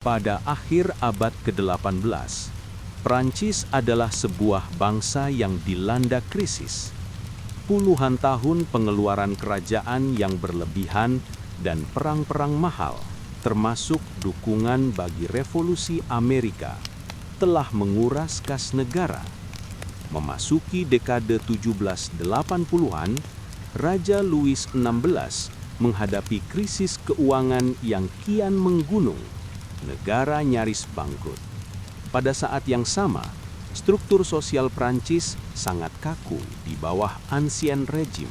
Pada akhir abad ke-18, Prancis adalah sebuah bangsa yang dilanda krisis. Puluhan tahun pengeluaran kerajaan yang berlebihan dan perang-perang mahal, termasuk dukungan bagi revolusi Amerika, telah menguras kas negara. Memasuki dekade 1780-an, Raja Louis XVI menghadapi krisis keuangan yang kian menggunung. Negara nyaris bangkrut. Pada saat yang sama, struktur sosial Prancis sangat kaku di bawah Ancien Regime.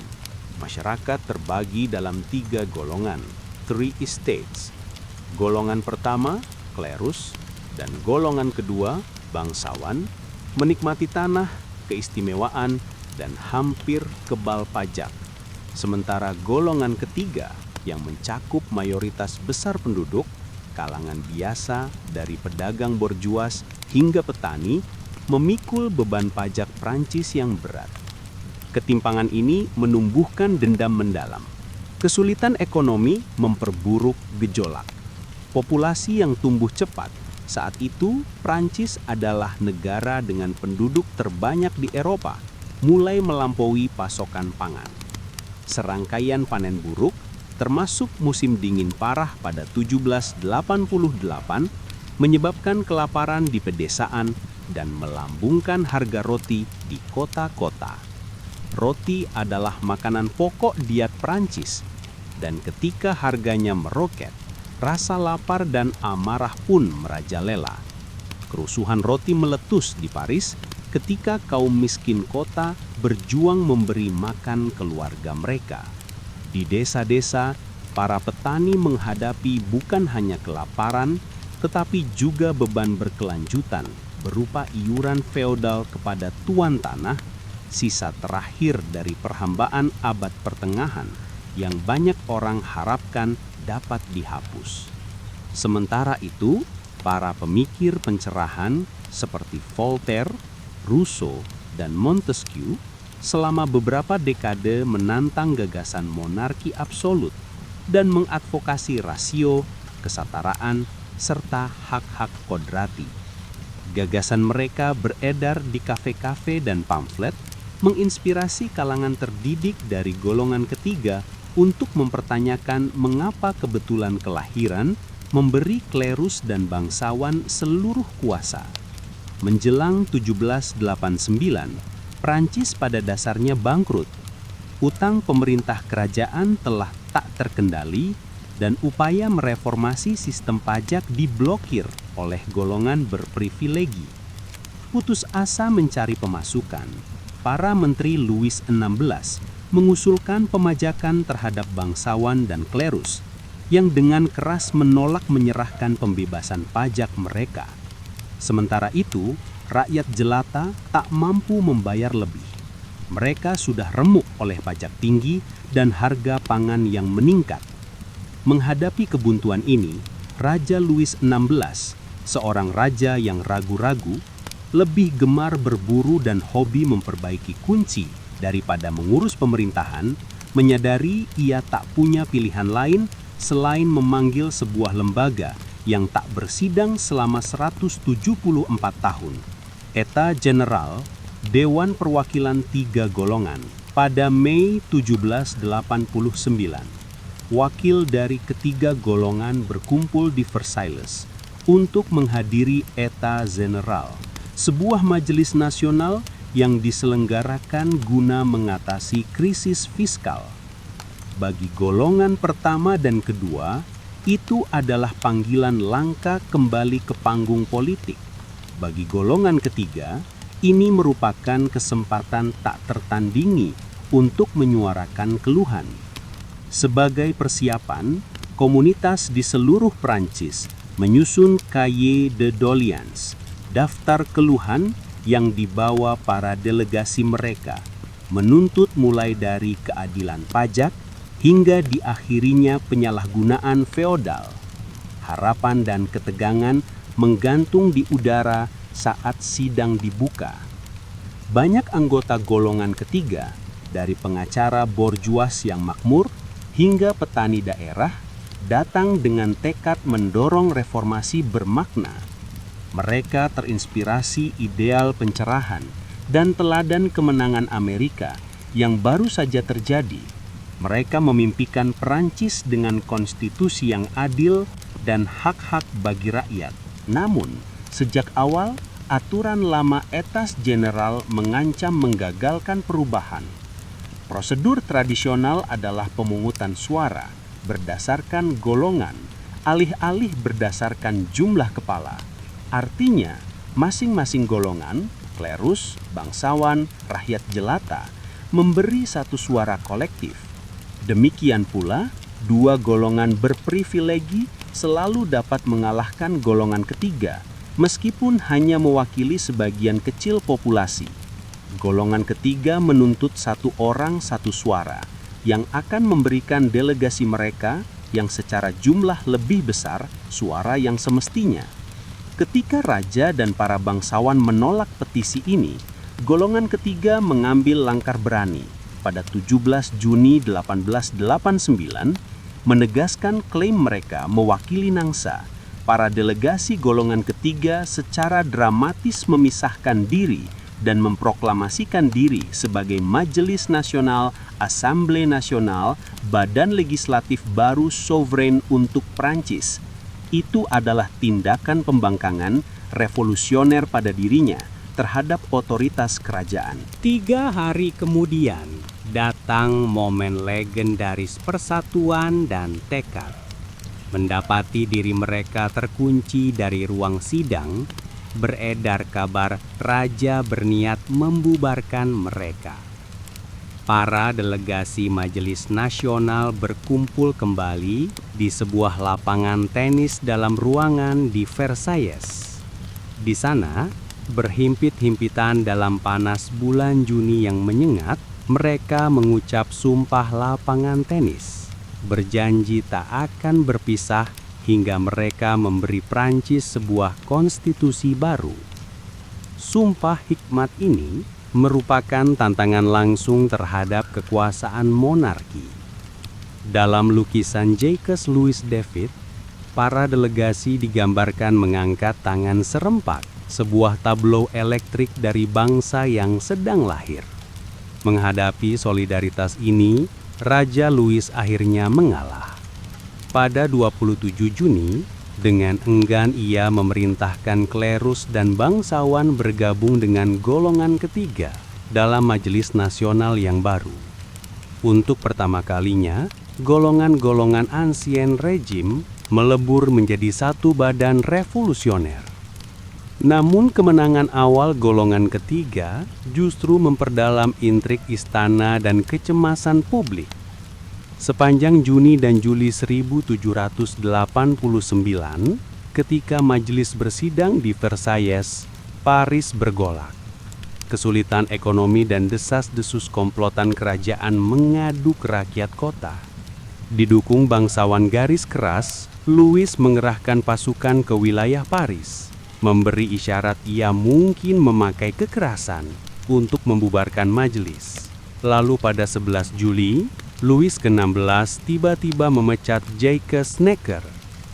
Masyarakat terbagi dalam 3 golongan, 3 estates. Golongan pertama, klerus, dan golongan kedua, bangsawan, menikmati tanah, keistimewaan, dan hampir kebal pajak. Sementara golongan ketiga, yang mencakup mayoritas besar penduduk, kalangan biasa dari pedagang borjuas hingga petani, memikul beban pajak Prancis yang berat. Ketimpangan ini menumbuhkan dendam mendalam. Kesulitan ekonomi memperburuk gejolak. Populasi yang tumbuh cepat. Saat itu, Prancis adalah negara dengan penduduk terbanyak di Eropa, mulai melampaui pasokan pangan. Serangkaian panen buruk, termasuk musim dingin parah pada 1788, menyebabkan kelaparan di pedesaan dan melambungkan harga roti di kota-kota. Roti adalah makanan pokok diet Prancis, dan ketika harganya meroket, rasa lapar dan amarah pun merajalela. Kerusuhan roti meletus di Paris ketika kaum miskin kota berjuang memberi makan keluarga mereka. Di desa-desa, para petani menghadapi bukan hanya kelaparan, tetapi juga beban berkelanjutan berupa iuran feodal kepada tuan tanah, sisa terakhir dari perhambaan abad pertengahan yang banyak orang harapkan dapat dihapus. Sementara itu, para pemikir pencerahan seperti Voltaire, Rousseau, dan Montesquieu selama beberapa dekade menantang gagasan monarki absolut dan mengadvokasi rasio, kesetaraan, serta hak-hak kodrati. Gagasan mereka beredar di kafe-kafe dan pamflet, menginspirasi kalangan terdidik dari golongan ketiga untuk mempertanyakan mengapa kebetulan kelahiran memberi klerus dan bangsawan seluruh kuasa. Menjelang 1789, Prancis pada dasarnya bangkrut. Utang pemerintah kerajaan telah tak terkendali dan upaya mereformasi sistem pajak diblokir oleh golongan berprivilegi. Putus asa mencari pemasukan, para menteri Louis XVI mengusulkan pemajakan terhadap bangsawan dan klerus yang dengan keras menolak menyerahkan pembebasan pajak mereka. Sementara itu, rakyat jelata tak mampu membayar lebih. Mereka sudah remuk oleh pajak tinggi dan harga pangan yang meningkat. Menghadapi kebuntuan ini, Raja Louis XVI, seorang raja yang ragu-ragu, lebih gemar berburu dan hobi memperbaiki kunci daripada mengurus pemerintahan, menyadari ia tak punya pilihan lain selain memanggil sebuah lembaga yang tak bersidang selama 174 tahun. État Général, Dewan Perwakilan 3 golongan, pada Mei 1789. Wakil dari ketiga golongan berkumpul di Versailles untuk menghadiri État Général, sebuah majelis nasional yang diselenggarakan guna mengatasi krisis fiskal. Bagi golongan pertama dan kedua, itu adalah panggilan langka kembali ke panggung politik. Bagi golongan ketiga, ini merupakan kesempatan tak tertandingi untuk menyuarakan keluhan. Sebagai persiapan, komunitas di seluruh Prancis menyusun Cahier de Doléances, daftar keluhan yang dibawa para delegasi mereka, menuntut mulai dari keadilan pajak hingga diakhirinya penyalahgunaan feodal. Harapan dan ketegangan menggantung di udara saat sidang dibuka. Banyak anggota golongan ketiga, dari pengacara borjuas yang makmur hingga petani daerah, datang dengan tekad mendorong reformasi bermakna. Mereka terinspirasi ideal pencerahan dan teladan kemenangan Amerika yang baru saja terjadi. Mereka memimpikan Perancis dengan konstitusi yang adil dan hak-hak bagi rakyat. Namun, sejak awal, aturan lama Etats General mengancam menggagalkan perubahan. Prosedur tradisional adalah pemungutan suara berdasarkan golongan, alih-alih berdasarkan jumlah kepala. Artinya, masing-masing golongan, klerus, bangsawan, rakyat jelata, memberi satu suara kolektif. Demikian pula, dua golongan berprivilegi selalu dapat mengalahkan golongan ketiga, meskipun hanya mewakili sebagian kecil populasi. Golongan ketiga menuntut satu orang satu suara, yang akan memberikan delegasi mereka yang secara jumlah lebih besar suara yang semestinya. Ketika raja dan para bangsawan menolak petisi ini, golongan ketiga mengambil langkah berani pada 17 Juni 1889 menegaskan klaim mereka mewakili Nangsa. Para delegasi golongan ketiga secara dramatis memisahkan diri dan memproklamasikan diri sebagai Majelis Nasional, Assemblée Nationale, badan legislatif baru sovereign untuk Prancis. Itu adalah tindakan pembangkangan revolusioner pada dirinya terhadap otoritas kerajaan. 3 hari kemudian, datang momen legendaris persatuan dan tekad. Mendapati diri mereka terkunci dari ruang sidang, beredar kabar raja berniat membubarkan mereka. Para delegasi Majelis Nasional berkumpul kembali di sebuah lapangan tenis dalam ruangan di Versailles. Di sana, berhimpit-himpitan dalam panas bulan Juni yang menyengat, mereka mengucap sumpah lapangan tenis, berjanji tak akan berpisah hingga mereka memberi Prancis sebuah konstitusi baru. Sumpah hikmat ini merupakan tantangan langsung terhadap kekuasaan monarki. Dalam lukisan Jacques Louis David, para delegasi digambarkan mengangkat tangan serempak, sebuah tablo elektrik dari bangsa yang sedang lahir. Menghadapi solidaritas ini, Raja Louis akhirnya mengalah. Pada 27 Juni, dengan enggan ia memerintahkan klerus dan bangsawan bergabung dengan golongan ketiga dalam Majelis Nasional yang baru. Untuk pertama kalinya, golongan-golongan ansien rejim melebur menjadi satu badan revolusioner. Namun kemenangan awal golongan ketiga justru memperdalam intrik istana dan kecemasan publik. Sepanjang Juni dan Juli 1789, ketika majelis bersidang di Versailles, Paris bergolak. Kesulitan ekonomi dan desas-desus komplotan kerajaan mengadu ke rakyat kota. Didukung bangsawan garis keras, Louis mengerahkan pasukan ke wilayah Paris, memberi isyarat ia mungkin memakai kekerasan untuk membubarkan majelis. Lalu pada 11 Juli, Louis ke-16 tiba-tiba memecat Jacques Necker,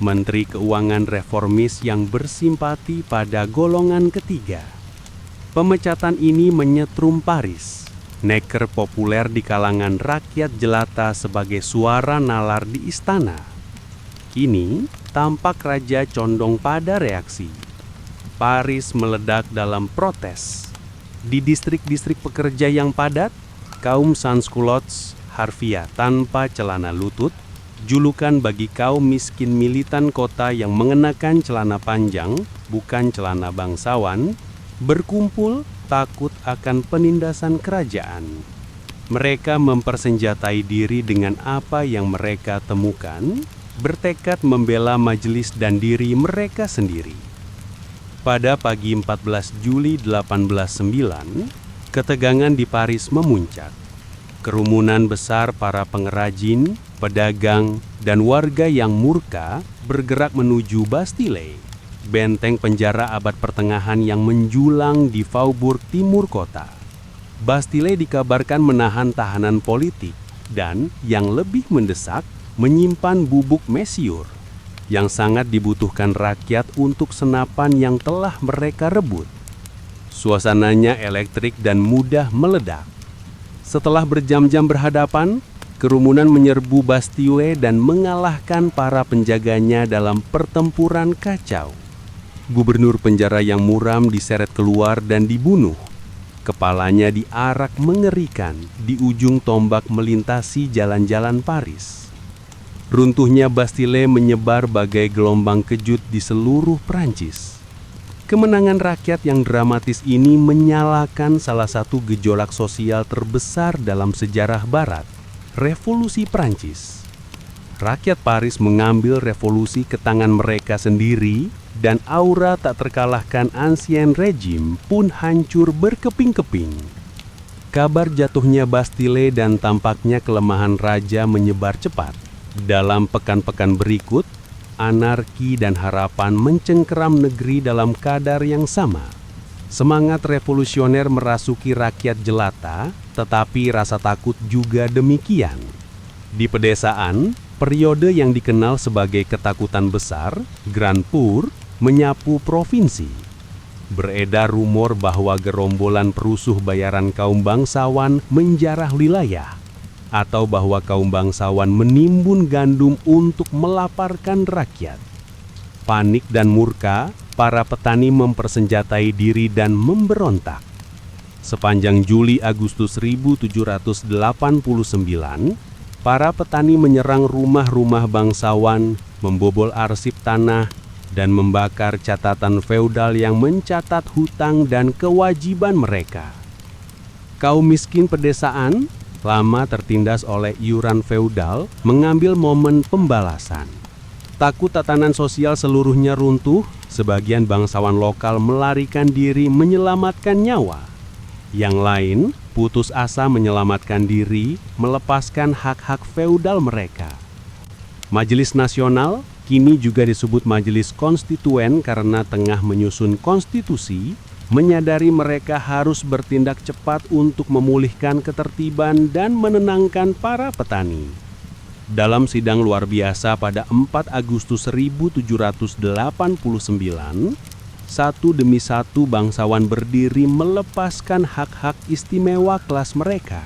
Menteri Keuangan reformis yang bersimpati pada golongan ketiga. Pemecatan ini menyetrum Paris. Necker populer di kalangan rakyat jelata sebagai suara nalar di istana. Kini, tampak raja condong pada reaksi. Paris meledak dalam protes. Di distrik-distrik pekerja yang padat, kaum sansculottes harfiah tanpa celana lutut, julukan bagi kaum miskin militan kota yang mengenakan celana panjang, bukan celana bangsawan, berkumpul takut akan penindasan kerajaan. Mereka mempersenjatai diri dengan apa yang mereka temukan, bertekad membela majelis dan diri mereka sendiri. Pada pagi 14 Juli 1809, ketegangan di Paris memuncak. Kerumunan besar para pengrajin, pedagang, dan warga yang murka bergerak menuju Bastille, benteng penjara abad pertengahan yang menjulang di Faubourg timur kota. Bastille dikabarkan menahan tahanan politik dan, yang lebih mendesak, menyimpan bubuk mesiur yang sangat dibutuhkan rakyat untuk senapan yang telah mereka rebut. Suasananya elektrik dan mudah meledak. Setelah berjam-jam berhadapan, kerumunan menyerbu Bastille dan mengalahkan para penjaganya dalam pertempuran kacau. Gubernur penjara yang muram diseret keluar dan dibunuh. Kepalanya diarak mengerikan di ujung tombak melintasi jalan-jalan Paris. Runtuhnya Bastille menyebar bagai gelombang kejut di seluruh Prancis. Kemenangan rakyat yang dramatis ini menyalakan salah satu gejolak sosial terbesar dalam sejarah Barat, Revolusi Prancis. Rakyat Paris mengambil revolusi ke tangan mereka sendiri dan aura tak terkalahkan Ancien Régime pun hancur berkeping-keping. Kabar jatuhnya Bastille dan tampaknya kelemahan raja menyebar cepat. Dalam pekan-pekan berikut, anarki dan harapan mencengkeram negeri dalam kadar yang sama. Semangat revolusioner merasuki rakyat jelata, tetapi rasa takut juga demikian. Di pedesaan, periode yang dikenal sebagai ketakutan besar, Grand Peur, menyapu provinsi. Beredar rumor bahwa gerombolan perusuh bayaran kaum bangsawan menjarah wilayah, atau bahwa kaum bangsawan menimbun gandum untuk melaparkan rakyat. Panik dan murka, para petani mempersenjatai diri dan memberontak. Sepanjang Juli-Agustus 1789, para petani menyerang rumah-rumah bangsawan, membobol arsip tanah, dan membakar catatan feodal yang mencatat hutang dan kewajiban mereka. Kaum miskin pedesaan, lama tertindas oleh iuran feodal, mengambil momen pembalasan. Takut tatanan sosial seluruhnya runtuh, sebagian bangsawan lokal melarikan diri menyelamatkan nyawa. Yang lain, putus asa menyelamatkan diri, melepaskan hak-hak feodal mereka. Majelis Nasional, kini juga disebut Majelis Konstituen karena tengah menyusun konstitusi, menyadari mereka harus bertindak cepat untuk memulihkan ketertiban dan menenangkan para petani. Dalam sidang luar biasa pada 4 Agustus 1789, satu demi satu bangsawan berdiri melepaskan hak-hak istimewa kelas mereka.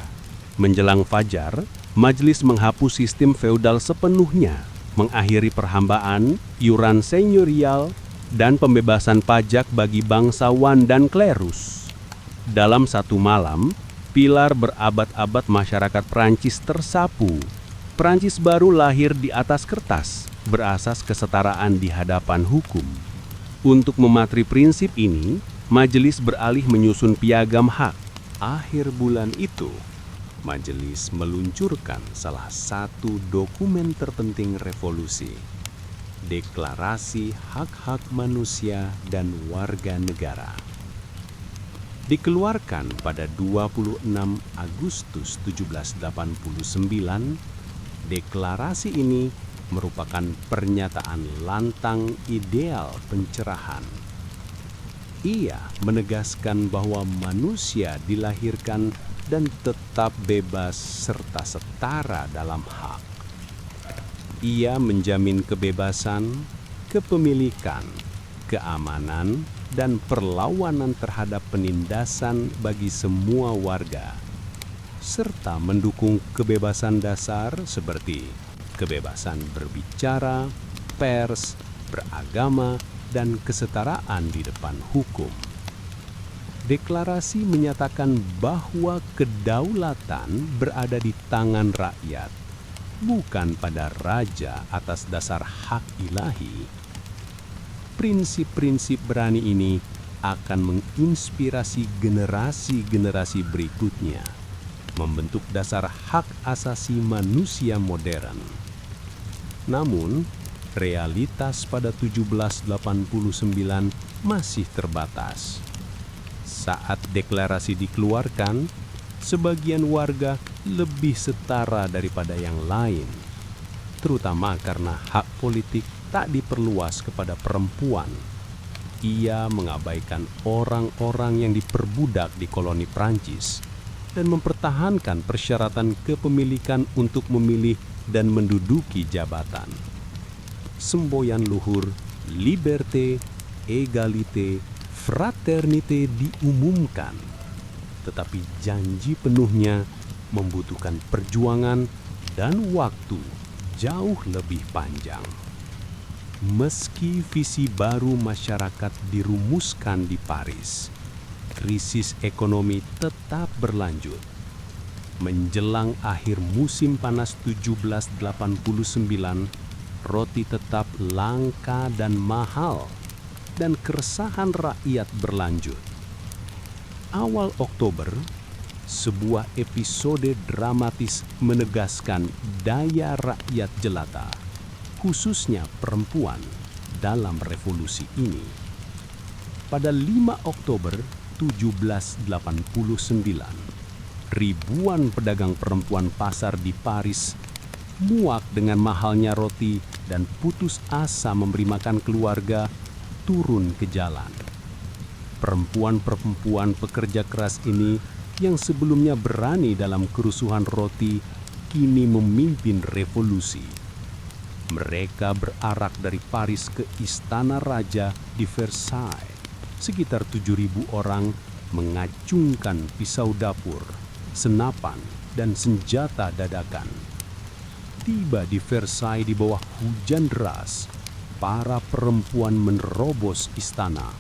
Menjelang fajar, majelis menghapus sistem feodal sepenuhnya, mengakhiri perhambaan, iuran senyorial, dan pembebasan pajak bagi bangsawan dan klerus. Dalam satu malam, pilar berabad-abad masyarakat Prancis tersapu. Prancis baru lahir di atas kertas, berasas kesetaraan di hadapan hukum. Untuk mematri prinsip ini, majelis beralih menyusun piagam hak. Akhir bulan itu, majelis meluncurkan salah satu dokumen terpenting revolusi, Deklarasi Hak-Hak Manusia dan Warga Negara. Dikeluarkan pada 26 Agustus 1789, deklarasi ini merupakan pernyataan lantang ideal pencerahan. Ia menegaskan bahwa manusia dilahirkan dan tetap bebas serta setara dalam hak. Ia menjamin kebebasan, kepemilikan, keamanan, dan perlawanan terhadap penindasan bagi semua warga, serta mendukung kebebasan dasar seperti kebebasan berbicara, pers, beragama, dan kesetaraan di depan hukum. Deklarasi menyatakan bahwa kedaulatan berada di tangan rakyat, bukan pada raja atas dasar hak ilahi. Prinsip-prinsip berani ini akan menginspirasi generasi-generasi berikutnya, membentuk dasar hak asasi manusia modern. Namun, realitas pada 1789 masih terbatas. Saat deklarasi dikeluarkan, sebagian warga lebih setara daripada yang lain, terutama karena hak politik tak diperluas kepada perempuan. Ia mengabaikan orang-orang yang diperbudak di koloni Prancis dan mempertahankan persyaratan kepemilikan untuk memilih dan menduduki jabatan. Semboyan luhur liberté, égalité, fraternité diumumkan, tetapi janji penuhnya membutuhkan perjuangan dan waktu jauh lebih panjang. Meski visi baru masyarakat dirumuskan di Paris, krisis ekonomi tetap berlanjut. Menjelang akhir musim panas 1789, roti tetap langka dan mahal, dan keresahan rakyat berlanjut. Awal Oktober, sebuah episode dramatis menegaskan daya rakyat jelata, khususnya perempuan, dalam revolusi ini. Pada 5 Oktober 1789, ribuan pedagang perempuan pasar di Paris muak dengan mahalnya roti dan putus asa memberi makan keluarga, turun ke jalan. Perempuan-perempuan pekerja keras ini yang sebelumnya berani dalam kerusuhan roti, kini memimpin revolusi. Mereka berarak dari Paris ke Istana Raja di Versailles. Sekitar 7.000 orang mengacungkan pisau dapur, senapan, dan senjata dadakan. Tiba di Versailles di bawah hujan deras, para perempuan menerobos istana,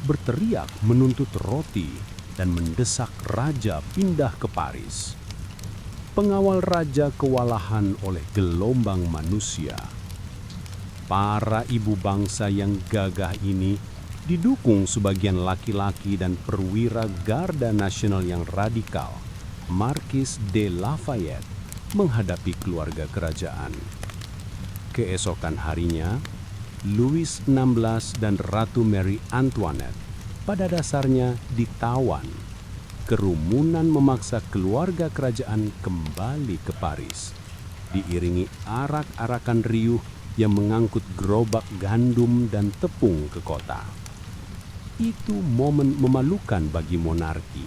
berteriak menuntut roti dan mendesak raja pindah ke Paris. Pengawal raja kewalahan oleh gelombang manusia. Para ibu bangsa yang gagah ini didukung sebagian laki-laki dan perwira Garda Nasional yang radikal, Marquis de Lafayette, menghadapi keluarga kerajaan. Keesokan harinya, Louis XVI dan Ratu Marie Antoinette pada dasarnya ditawan. Kerumunan memaksa keluarga kerajaan kembali ke Paris, diiringi arak-arakan riuh yang mengangkut gerobak gandum dan tepung ke kota. Itu momen memalukan bagi monarki.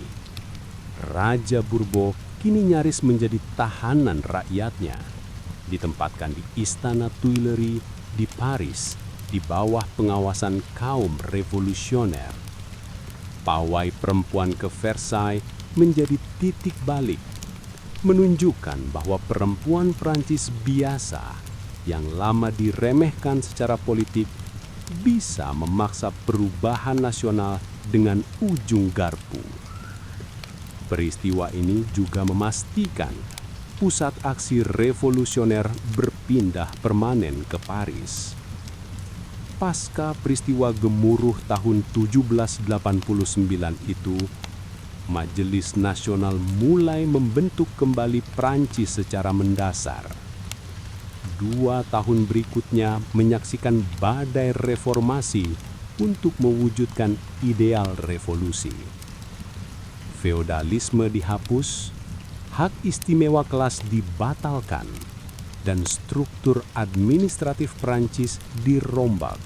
Raja Bourbon kini nyaris menjadi tahanan rakyatnya, ditempatkan di Istana Tuileries di Paris di bawah pengawasan kaum revolusioner. Pawai perempuan ke Versailles menjadi titik balik, menunjukkan bahwa perempuan Prancis biasa yang lama diremehkan secara politik bisa memaksa perubahan nasional dengan ujung garpu. Peristiwa ini juga memastikan pusat aksi revolusioner berpindah permanen ke Paris. Pasca peristiwa gemuruh tahun 1789 itu, Majelis Nasional mulai membentuk kembali Prancis secara mendasar. 2 tahun berikutnya menyaksikan badai reformasi untuk mewujudkan ideal revolusi. Feodalisme dihapus, hak istimewa kelas dibatalkan, dan struktur administratif Prancis dirombak.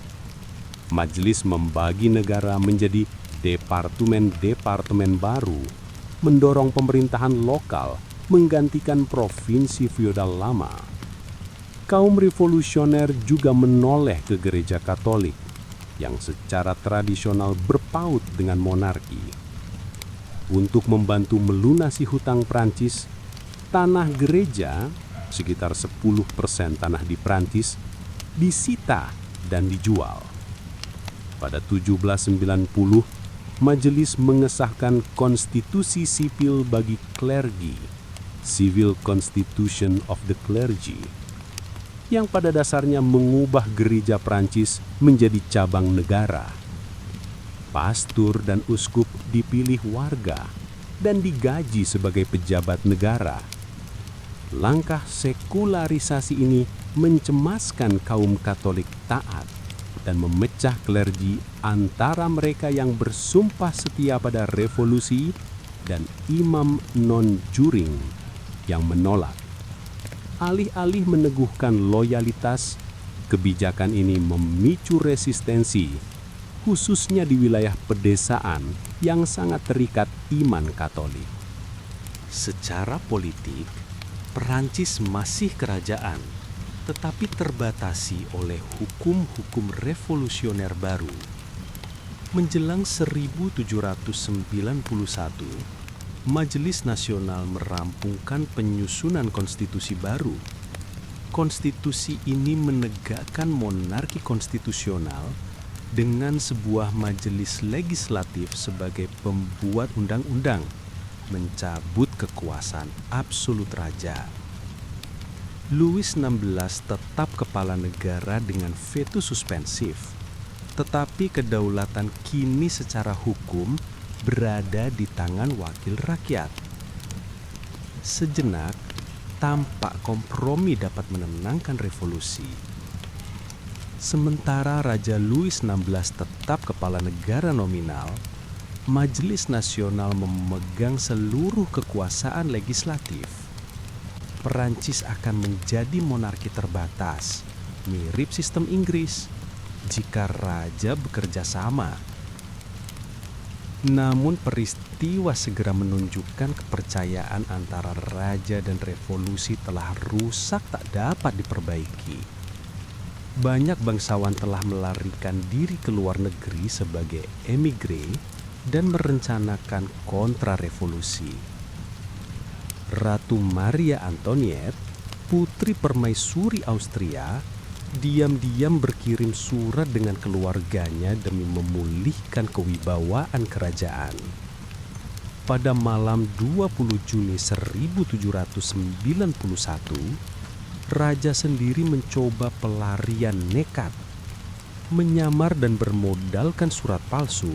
Majelis membagi negara menjadi departemen-departemen baru, mendorong pemerintahan lokal menggantikan provinsi feodal lama. Kaum revolusioner juga menoleh ke gereja Katolik yang secara tradisional berpaut dengan monarki. Untuk membantu melunasi hutang Prancis, tanah gereja, sekitar 10% tanah di Prancis, disita dan dijual. Pada 1790, Majelis mengesahkan konstitusi sipil bagi klergi, Civil Constitution of the Clergy, yang pada dasarnya mengubah gereja Prancis menjadi cabang negara. Pastur dan uskup dipilih warga dan digaji sebagai pejabat negara. Langkah sekularisasi ini mencemaskan kaum Katolik taat dan memecah klergi antara mereka yang bersumpah setia pada revolusi dan imam non-juring yang menolak. Alih-alih meneguhkan loyalitas, kebijakan ini memicu resistensi, khususnya di wilayah pedesaan yang sangat terikat iman Katolik. Secara politik, Perancis masih kerajaan, tetapi terbatasi oleh hukum-hukum revolusioner baru. Menjelang 1791, Majelis Nasional merampungkan penyusunan konstitusi baru. Konstitusi ini menegakkan monarki konstitusional dengan sebuah majelis legislatif sebagai pembuat undang-undang, mencabut kekuasaan absolut raja. Louis XVI tetap kepala negara dengan veto suspensif, tetapi kedaulatan kini secara hukum berada di tangan wakil rakyat. Sejenak, tampak kompromi dapat menenangkan revolusi. Sementara Raja Louis XVI tetap kepala negara nominal, Majelis Nasional memegang seluruh kekuasaan legislatif. Perancis akan menjadi monarki terbatas, mirip sistem Inggris, jika raja bekerja sama. Namun peristiwa segera menunjukkan kepercayaan antara raja dan revolusi telah rusak tak dapat diperbaiki. Banyak bangsawan telah melarikan diri ke luar negeri sebagai emigre dan merencanakan kontrarevolusi. Ratu Maria Antoinette, putri permaisuri Austria, diam-diam berkirim surat dengan keluarganya demi memulihkan kewibawaan kerajaan. Pada malam 20 Juni 1791, raja sendiri mencoba pelarian nekat. Menyamar dan bermodalkan surat palsu,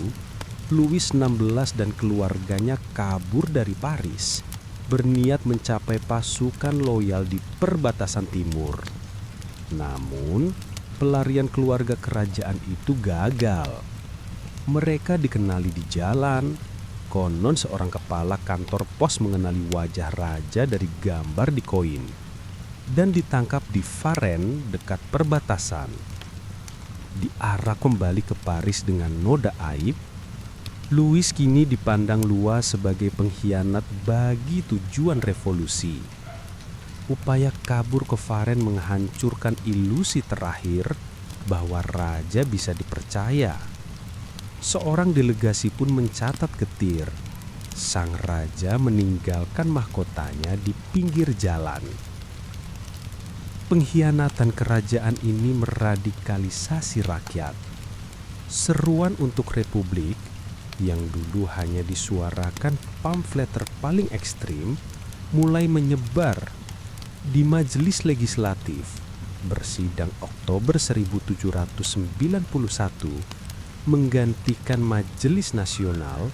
Louis XVI dan keluarganya kabur dari Paris, berniat mencapai pasukan loyal di perbatasan timur. Namun, pelarian keluarga kerajaan itu gagal. Mereka dikenali di jalan. Konon seorang kepala kantor pos mengenali wajah raja dari gambar di koin dan ditangkap di Varennes dekat perbatasan. Diarak kembali ke Paris dengan noda aib, Louis kini dipandang luas sebagai pengkhianat bagi tujuan revolusi. Upaya kabur ke Varennes menghancurkan ilusi terakhir bahwa raja bisa dipercaya. Seorang delegasi pun mencatat getir, sang raja meninggalkan mahkotanya di pinggir jalan. Pengkhianatan kerajaan ini meradikalisasi rakyat. Seruan untuk republik yang dulu hanya disuarakan pamflet terpaling ekstrim mulai menyebar. Di Majelis Legislatif bersidang Oktober 1791 menggantikan Majelis Nasional,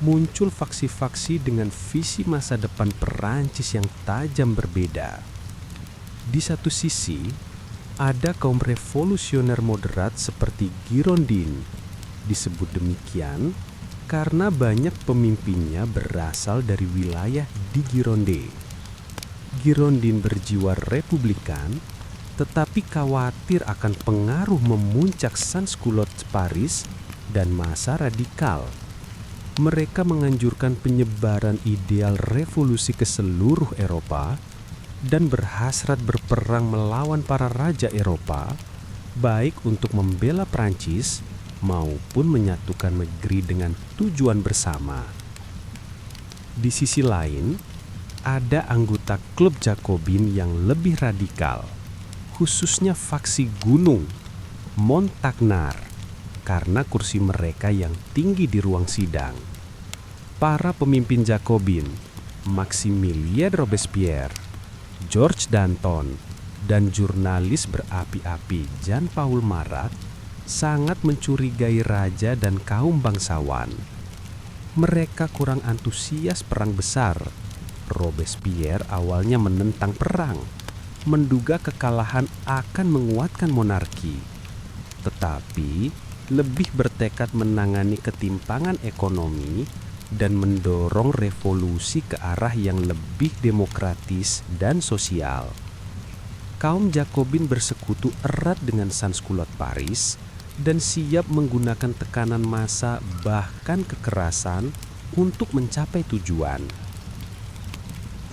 muncul faksi-faksi dengan visi masa depan Perancis yang tajam berbeda. Di satu sisi, ada kaum revolusioner moderat seperti Girondin. Disebut demikian karena banyak pemimpinnya berasal dari wilayah di Gironde. Girondin berjiwa republikan, tetapi khawatir akan pengaruh memuncak sans-culottes Paris dan masa radikal. Mereka menganjurkan penyebaran ideal revolusi ke seluruh Eropa dan berhasrat berperang melawan para raja Eropa, baik untuk membela Prancis maupun menyatukan negeri dengan tujuan bersama. Di sisi lain, ada anggota klub Jacobin yang lebih radikal, khususnya faksi gunung, Montagnard, karena kursi mereka yang tinggi di ruang sidang. Para pemimpin Jacobin, Maximilien Robespierre, Georges Danton, dan jurnalis berapi-api Jean-Paul Marat sangat mencurigai raja dan kaum bangsawan. Mereka kurang antusias perang besar. Robespierre awalnya menentang perang, menduga kekalahan akan menguatkan monarki, tetapi lebih bertekad menangani ketimpangan ekonomi dan mendorong revolusi ke arah yang lebih demokratis dan sosial. Kaum Jacobin bersekutu erat dengan sans-culottes Paris dan siap menggunakan tekanan massa bahkan kekerasan untuk mencapai tujuan.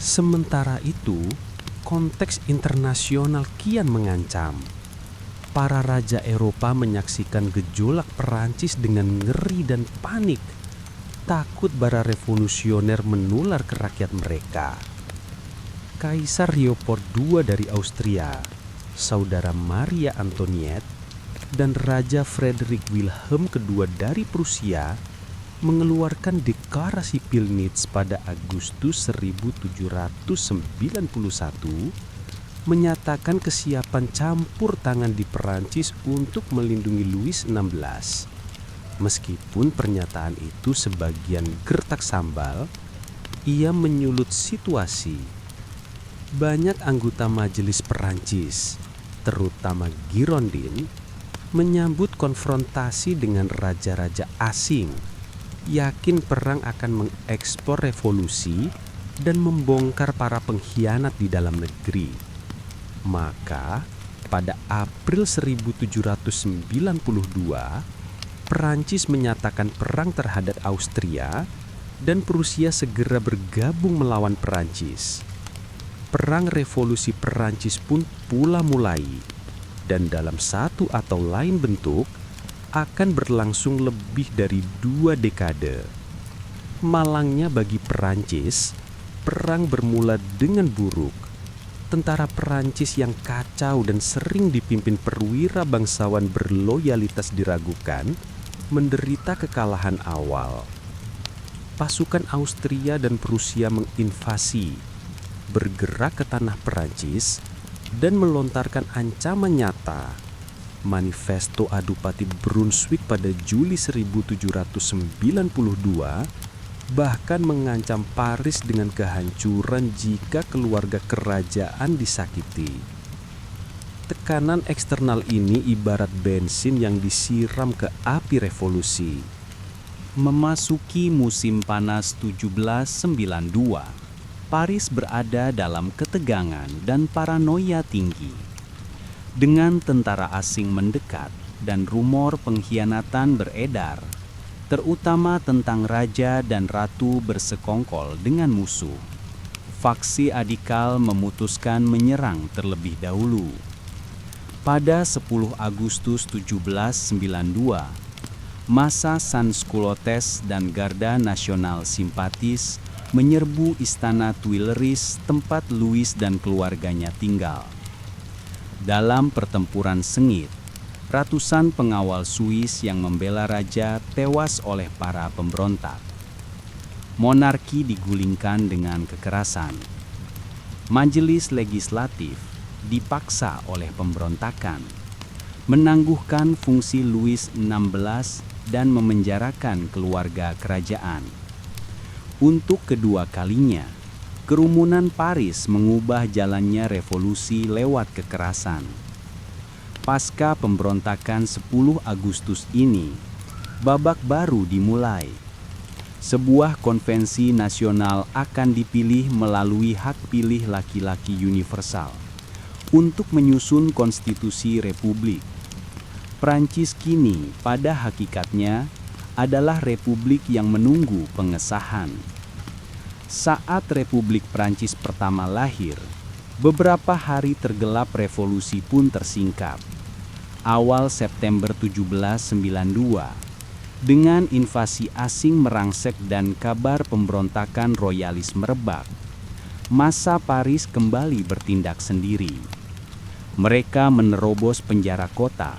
Sementara itu, konteks internasional kian mengancam. Para raja Eropa menyaksikan gejolak Perancis dengan ngeri dan panik, takut bara revolusioner menular ke rakyat mereka. Kaisar Leopold II dari Austria, saudara Maria Antoinette, dan Raja Frederick Wilhelm II dari Prusia mengeluarkan deklarasi Pillnitz pada Agustus 1791 menyatakan kesiapan campur tangan di Perancis untuk melindungi Louis XVI. Meskipun pernyataan itu sebagian gertak sambal, ia menyulut situasi. Banyak anggota majelis Perancis, terutama Girondin, menyambut konfrontasi dengan raja-raja asing, yakin perang akan mengekspor revolusi dan membongkar para pengkhianat di dalam negeri. Maka, pada April 1792, Perancis menyatakan perang terhadap Austria dan Prusia segera bergabung melawan Perancis. Perang revolusi Perancis pun pula mulai, dan dalam satu atau lain bentuk akan berlangsung lebih dari 2 dekade. Malangnya bagi Perancis, perang bermula dengan buruk. Tentara Perancis yang kacau dan sering dipimpin perwira bangsawan berloyalitas diragukan, menderita kekalahan awal. Pasukan Austria dan Prusia menginvasi, bergerak ke tanah Perancis, dan melontarkan ancaman nyata. Manifesto Adipati Brunswick pada Juli 1792 bahkan mengancam Paris dengan kehancuran jika keluarga kerajaan disakiti. Tekanan eksternal ini ibarat bensin yang disiram ke api revolusi. Memasuki musim panas 1792, Paris berada dalam ketegangan dan paranoia tinggi. Dengan tentara asing mendekat dan rumor pengkhianatan beredar, terutama tentang raja dan ratu bersekongkol dengan musuh, faksi adikal memutuskan menyerang terlebih dahulu. Pada 10 Agustus 1792, massa Sansculottes dan Garda Nasional Simpatis menyerbu istana Tuileries tempat Louis dan keluarganya tinggal. Dalam pertempuran sengit, ratusan pengawal Swiss yang membela raja tewas oleh para pemberontak. Monarki digulingkan dengan kekerasan. Majelis legislatif dipaksa oleh pemberontakan, menangguhkan fungsi Louis XVI dan memenjarakan keluarga kerajaan. Untuk kedua kalinya, kerumunan Paris mengubah jalannya revolusi lewat kekerasan. Pasca pemberontakan 10 Agustus ini, babak baru dimulai. Sebuah konvensi nasional akan dipilih melalui hak pilih laki-laki universal untuk menyusun konstitusi republik. Prancis kini pada hakikatnya adalah republik yang menunggu pengesahan. Saat Republik Prancis pertama lahir, beberapa hari tergelap revolusi pun tersingkap. Awal September 1792, dengan invasi asing merangsek dan kabar pemberontakan royalis merebak, massa Paris kembali bertindak sendiri. Mereka menerobos penjara kota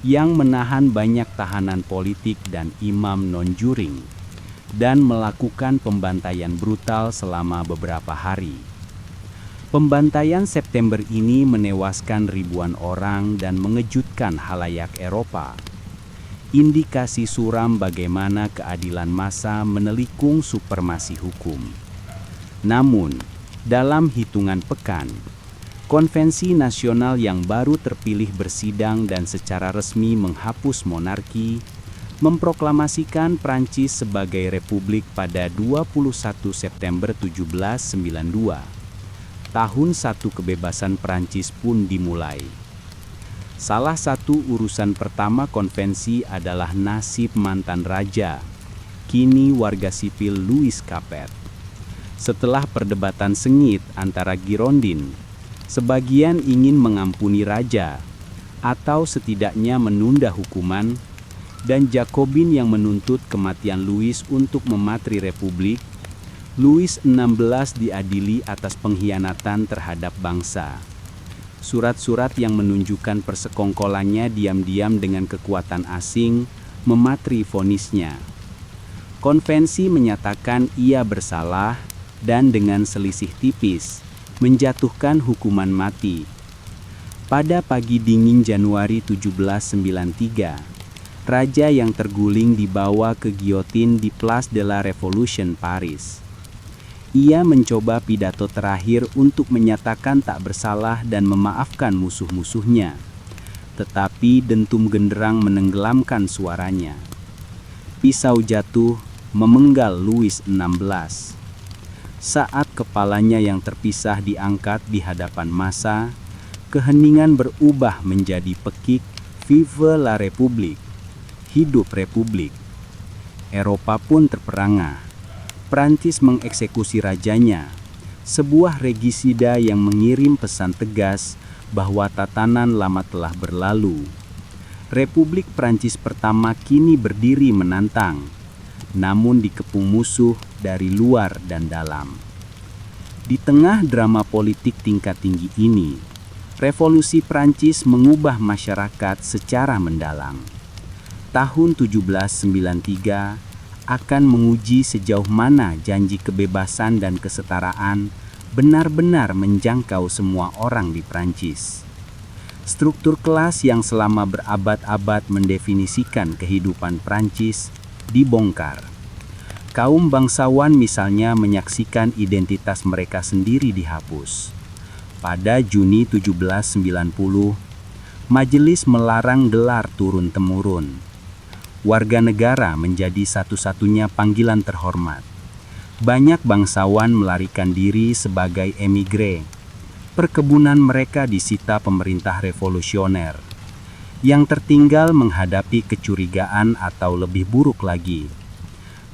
yang menahan banyak tahanan politik dan imam non-juring dan melakukan pembantaian brutal selama beberapa hari. Pembantaian September ini menewaskan ribuan orang dan mengejutkan halayak Eropa. Indikasi suram bagaimana keadilan massa menelikung supremasi hukum. Namun, dalam hitungan pekan, konvensi nasional yang baru terpilih bersidang dan secara resmi menghapus monarki, memproklamasikan Prancis sebagai republik pada 21 September 1792. Tahun 1 kebebasan Prancis pun dimulai. Salah satu urusan pertama konvensi adalah nasib mantan raja, kini warga sipil Louis Capet. Setelah perdebatan sengit antara Girondin, Sebagian ingin mengampuni raja, atau setidaknya menunda hukuman, dan Jakobin yang menuntut kematian Louis untuk mematri republik. Louis XVI diadili atas pengkhianatan terhadap bangsa. Surat-surat yang menunjukkan persekongkolannya diam-diam dengan kekuatan asing mematri vonisnya. Konvensi menyatakan ia bersalah dan dengan selisih tipis menjatuhkan hukuman mati. Pada pagi dingin Januari 1793, raja yang terguling dibawa ke giotin di Place de la Révolution, Paris. Ia mencoba pidato terakhir untuk menyatakan tak bersalah dan memaafkan musuh-musuhnya. Tetapi dentum genderang menenggelamkan suaranya. Pisau jatuh memenggal Louis XVI. Saat kepalanya yang terpisah diangkat di hadapan massa, keheningan berubah menjadi pekik "Vive la République", hidup republik. Eropa pun terperangah. Prancis mengeksekusi rajanya, sebuah regisida yang mengirim pesan tegas bahwa tatanan lama telah berlalu. Republik Prancis pertama kini berdiri menantang, namun dikepung musuh dari luar dan dalam. Di tengah drama politik tingkat tinggi ini, revolusi Prancis mengubah masyarakat secara mendalam. Tahun 1793 akan menguji sejauh mana janji kebebasan dan kesetaraan benar-benar menjangkau semua orang di Prancis. Struktur kelas yang selama berabad-abad mendefinisikan kehidupan Prancis dibongkar. Kaum bangsawan misalnya menyaksikan identitas mereka sendiri dihapus. Pada Juni 1790, majelis melarang gelar turun-temurun. Warga negara menjadi satu-satunya panggilan terhormat. Banyak bangsawan melarikan diri sebagai emigre. Perkebunan mereka disita pemerintah revolusioner. Yang tertinggal menghadapi kecurigaan atau lebih buruk lagi.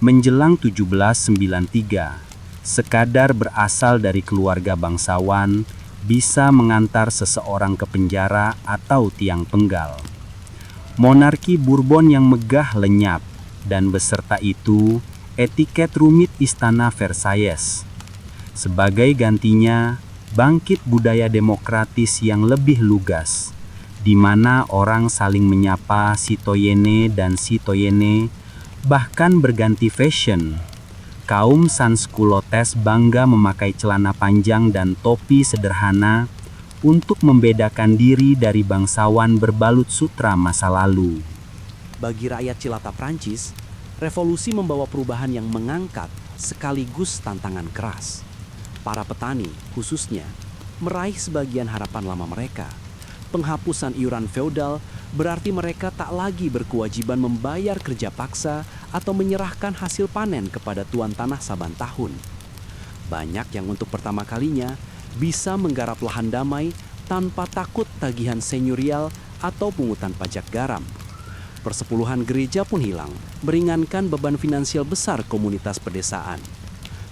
Menjelang 1793, sekadar berasal dari keluarga bangsawan bisa mengantar seseorang ke penjara atau tiang penggal. Monarki Bourbon yang megah lenyap, dan beserta itu etiket rumit istana Versailles. Sebagai gantinya, bangkit budaya demokratis yang lebih lugas, di mana orang saling menyapa citoyenne dan citoyenne, bahkan berganti fashion. Kaum sansculottes bangga memakai celana panjang dan topi sederhana untuk membedakan diri dari bangsawan berbalut sutra masa lalu. Bagi rakyat jelata Prancis, revolusi membawa perubahan yang mengangkat sekaligus tantangan keras. Para petani, khususnya, meraih sebagian harapan lama mereka. Penghapusan iuran feodal berarti mereka tak lagi berkewajiban membayar kerja paksa atau menyerahkan hasil panen kepada tuan tanah saban tahun. Banyak yang untuk pertama kalinya bisa menggarap lahan damai tanpa takut tagihan senyorial atau pungutan pajak garam. Persepuluhan gereja pun hilang, meringankan beban finansial besar komunitas pedesaan.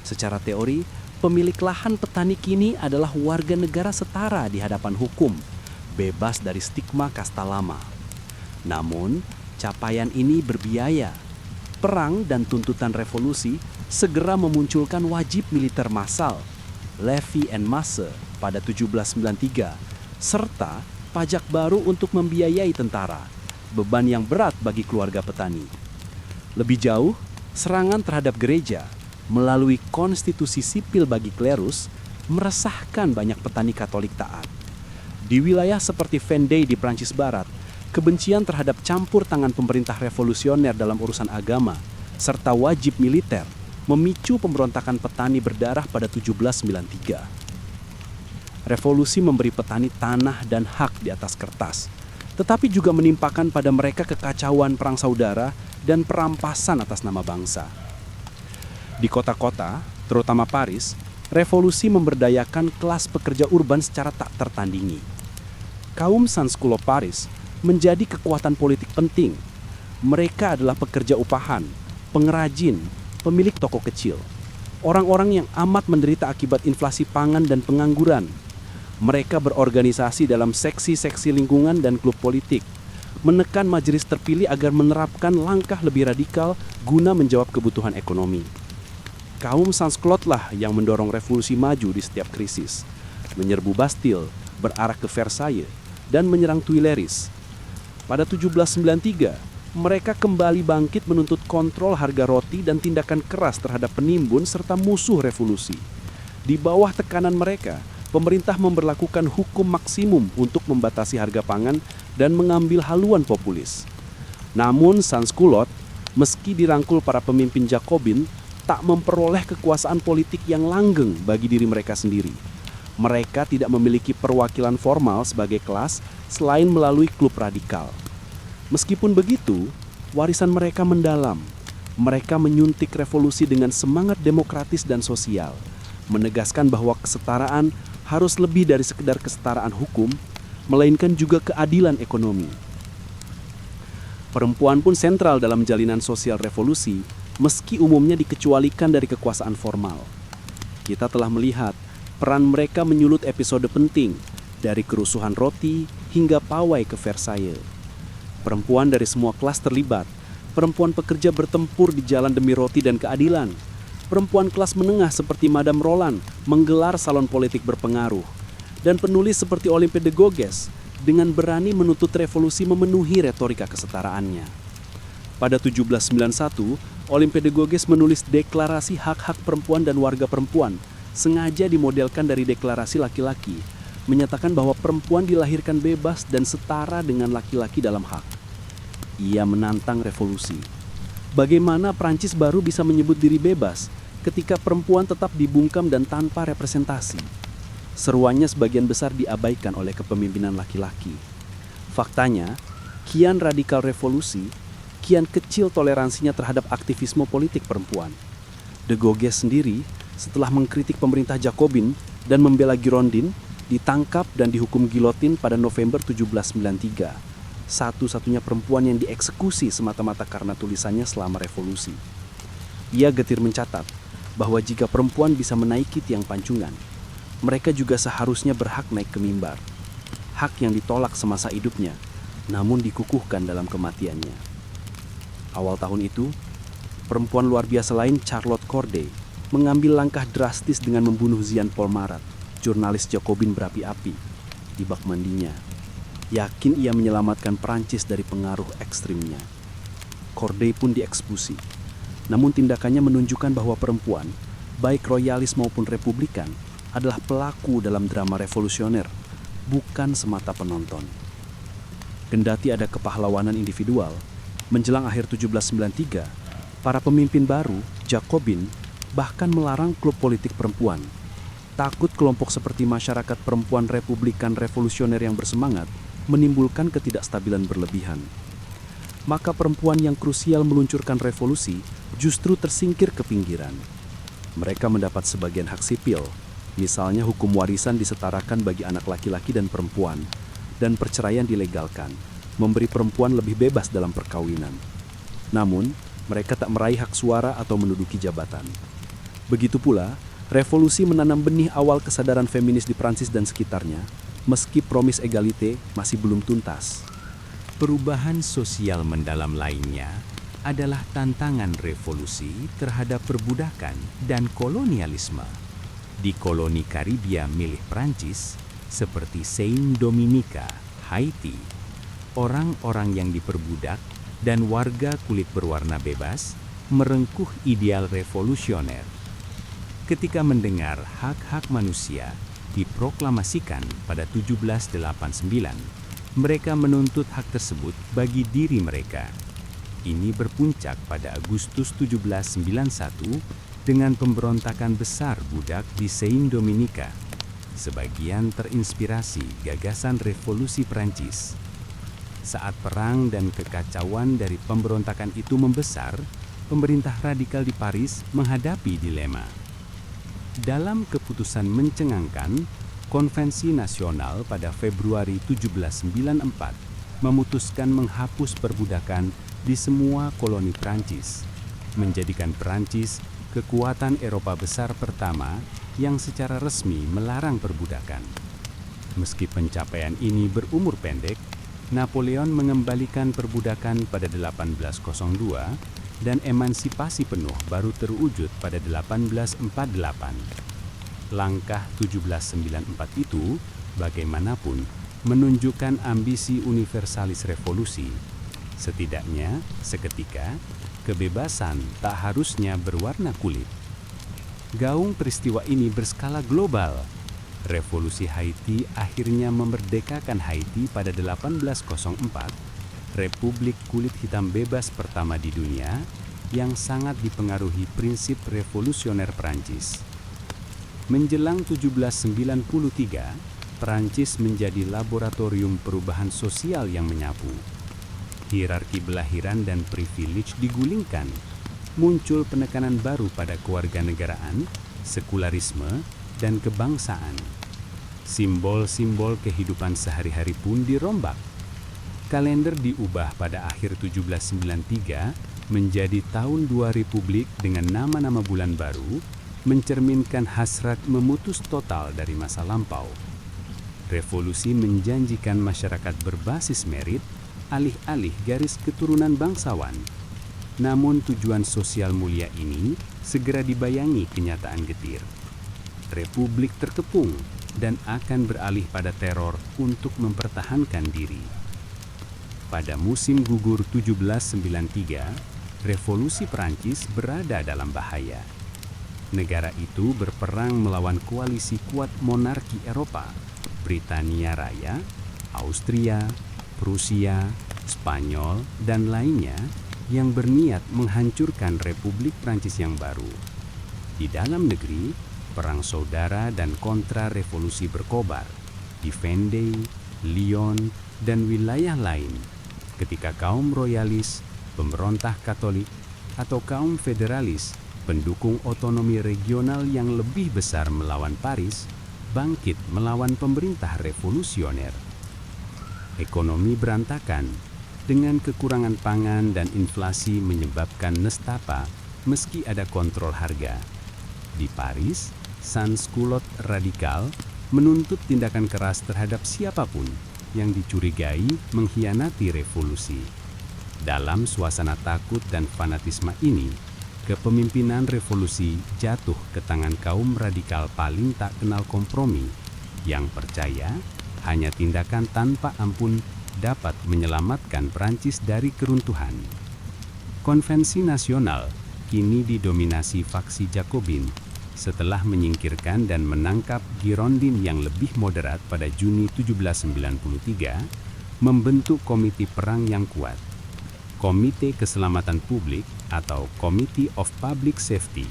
Secara teori, pemilik lahan petani kini adalah warga negara setara di hadapan hukum, bebas dari stigma kasta lama. Namun, capaian ini berbiaya. Perang dan tuntutan revolusi segera memunculkan wajib militer massal, levy en masse pada 1793, serta pajak baru untuk membiayai tentara, beban yang berat bagi keluarga petani. Lebih jauh, serangan terhadap gereja melalui konstitusi sipil bagi klerus meresahkan banyak petani Katolik taat. Di wilayah seperti Vendée di Prancis Barat, kebencian terhadap campur tangan pemerintah revolusioner dalam urusan agama serta wajib militer memicu pemberontakan petani berdarah pada 1793. Revolusi memberi petani tanah dan hak di atas kertas, tetapi juga menimpakan pada mereka kekacauan perang saudara dan perampasan atas nama bangsa. Di kota-kota, terutama Paris, revolusi memberdayakan kelas pekerja urban secara tak tertandingi. Kaum sansculotte Paris menjadi kekuatan politik penting. Mereka adalah pekerja upahan, pengrajin, pemilik toko kecil, orang-orang yang amat menderita akibat inflasi pangan dan pengangguran. Mereka berorganisasi dalam seksi-seksi lingkungan dan klub politik, menekan majelis terpilih agar menerapkan langkah lebih radikal guna menjawab kebutuhan ekonomi. Kaum Sansculotte-lah yang mendorong revolusi maju di setiap krisis, menyerbu Bastille, berarak ke Versailles, dan menyerang Tuileries. Pada 1793, mereka kembali bangkit menuntut kontrol harga roti dan tindakan keras terhadap penimbun serta musuh revolusi. Di bawah tekanan mereka, pemerintah memberlakukan hukum maksimum untuk membatasi harga pangan dan mengambil haluan populis. Namun Sansculotte, meski dirangkul para pemimpin Jacobin, tak memperoleh kekuasaan politik yang langgeng bagi diri mereka sendiri. Mereka tidak memiliki perwakilan formal sebagai kelas selain melalui klub radikal. Meskipun begitu, warisan mereka mendalam. Mereka menyuntik revolusi dengan semangat demokratis dan sosial, menegaskan bahwa kesetaraan harus lebih dari sekedar kesetaraan hukum, melainkan juga keadilan ekonomi. Perempuan pun sentral dalam jalinan sosial revolusi, meski umumnya dikecualikan dari kekuasaan formal. Kita telah melihat peran mereka menyulut episode penting, dari kerusuhan roti hingga pawai ke Versailles. Perempuan dari semua kelas terlibat. Perempuan pekerja bertempur di jalan demi roti dan keadilan. Perempuan kelas menengah seperti Madame Roland menggelar salon politik berpengaruh. Dan penulis seperti Olympe de Gouges dengan berani menuntut revolusi memenuhi retorika kesetaraannya. Pada 1791, Olympe de Gouges menulis deklarasi hak-hak perempuan dan warga perempuan, sengaja dimodelkan dari deklarasi laki-laki, menyatakan bahwa perempuan dilahirkan bebas dan setara dengan laki-laki dalam hak. Ia menantang revolusi. Bagaimana Prancis baru bisa menyebut diri bebas ketika perempuan tetap dibungkam dan tanpa representasi? Seruannya sebagian besar diabaikan oleh kepemimpinan laki-laki. Faktanya, kian radikal revolusi, kian kecil toleransinya terhadap aktivisme politik perempuan. De Gouges sendiri, setelah mengkritik pemerintah Jacobin dan membela Girondin, ditangkap dan dihukum gilotin pada November 1793. Satu-satunya perempuan yang dieksekusi semata-mata karena tulisannya selama revolusi. Ia getir mencatat bahwa jika perempuan bisa menaiki tiang pancungan, mereka juga seharusnya berhak naik ke mimbar. Hak yang ditolak semasa hidupnya, namun dikukuhkan dalam kematiannya. Awal tahun itu, perempuan luar biasa lain Charlotte Corday mengambil langkah drastis dengan membunuh Jean Paul Marat, jurnalis Jacobin berapi-api, di bak mandinya. Yakin ia menyelamatkan Prancis dari pengaruh ekstrimnya. Corday pun dieksekusi. Namun tindakannya menunjukkan bahwa perempuan, baik royalis maupun republikan, adalah pelaku dalam drama revolusioner, bukan semata penonton. Kendati ada kepahlawanan individual, menjelang akhir 1793, para pemimpin baru, Jacobin, bahkan melarang klub politik perempuan. Takut kelompok seperti masyarakat perempuan republikan revolusioner yang bersemangat menimbulkan ketidakstabilan berlebihan. Maka perempuan yang krusial meluncurkan revolusi justru tersingkir ke pinggiran. Mereka mendapat sebagian hak sipil, misalnya hukum warisan disetarakan bagi anak laki-laki dan perempuan, dan perceraian dilegalkan, memberi perempuan lebih bebas dalam perkawinan. Namun, mereka tak meraih hak suara atau menduduki jabatan. Begitu pula, revolusi menanam benih awal kesadaran feminis di Prancis dan sekitarnya, meski promis egalite masih belum tuntas. Perubahan sosial mendalam lainnya adalah tantangan revolusi terhadap perbudakan dan kolonialisme. Di koloni Karibia milik Prancis, seperti Saint-Dominica, Haiti, orang-orang yang diperbudak dan warga kulit berwarna bebas merengkuh ideal revolusioner. Ketika mendengar hak-hak manusia diproklamasikan pada 1789, mereka menuntut hak tersebut bagi diri mereka. Ini berpuncak pada Agustus 1791 dengan pemberontakan besar budak di Saint-Dominica. Sebagian terinspirasi gagasan revolusi Prancis. Saat perang dan kekacauan dari pemberontakan itu membesar, pemerintah radikal di Paris menghadapi dilema. Dalam keputusan mencengangkan, Konvensi Nasional pada Februari 1794 memutuskan menghapus perbudakan di semua koloni Prancis, menjadikan Prancis kekuatan Eropa besar pertama yang secara resmi melarang perbudakan. Meski pencapaian ini berumur pendek, Napoleon mengembalikan perbudakan pada 1802 dan emansipasi penuh baru terwujud pada 1848. Langkah 1794 itu, bagaimanapun, menunjukkan ambisi universalis revolusi. Setidaknya, seketika, kebebasan tak harusnya berwarna kulit. Gaung peristiwa ini berskala global. Revolusi Haiti akhirnya memerdekakan Haiti pada 1804, Republik Kulit Hitam Bebas pertama di dunia yang sangat dipengaruhi prinsip revolusioner Prancis. Menjelang 1793, Prancis menjadi laboratorium perubahan sosial yang menyapu. Hierarki belahiran dan privilege digulingkan. Muncul penekanan baru pada kewarganegaraan, sekularisme, dan kebangsaan. Simbol-simbol kehidupan sehari-hari pun dirombak. Kalender diubah pada akhir 1793 menjadi tahun 2 Republik dengan nama-nama bulan baru, mencerminkan hasrat memutus total dari masa lampau. Revolusi menjanjikan masyarakat berbasis merit, alih-alih garis keturunan bangsawan. Namun tujuan sosial mulia ini segera dibayangi kenyataan getir. Republik terkepung dan akan beralih pada teror untuk mempertahankan diri. Pada musim gugur 1793, revolusi Prancis berada dalam bahaya. Negara itu berperang melawan koalisi kuat monarki Eropa, Britania Raya, Austria, Prusia, Spanyol, dan lainnya yang berniat menghancurkan Republik Prancis yang baru. Di dalam negeri, perang saudara dan kontra-revolusi berkobar di Vendée, Lyon, dan wilayah lain ketika kaum royalis, pemberontak Katolik, atau kaum federalis, pendukung otonomi regional yang lebih besar melawan Paris, bangkit melawan pemerintah revolusioner. Ekonomi berantakan, dengan kekurangan pangan dan inflasi menyebabkan nestapa meski ada kontrol harga. Di Paris, sanskulot radikal menuntut tindakan keras terhadap siapapun yang dicurigai mengkhianati revolusi. Dalam suasana takut dan fanatisme ini, kepemimpinan revolusi jatuh ke tangan kaum radikal paling tak kenal kompromi, yang percaya hanya tindakan tanpa ampun dapat menyelamatkan Prancis dari keruntuhan. Konvensi nasional kini didominasi faksi Jacobin setelah menyingkirkan dan menangkap Girondin yang lebih moderat pada Juni 1793, membentuk komite perang yang kuat. Komite Keselamatan Publik atau Committee of Public Safety.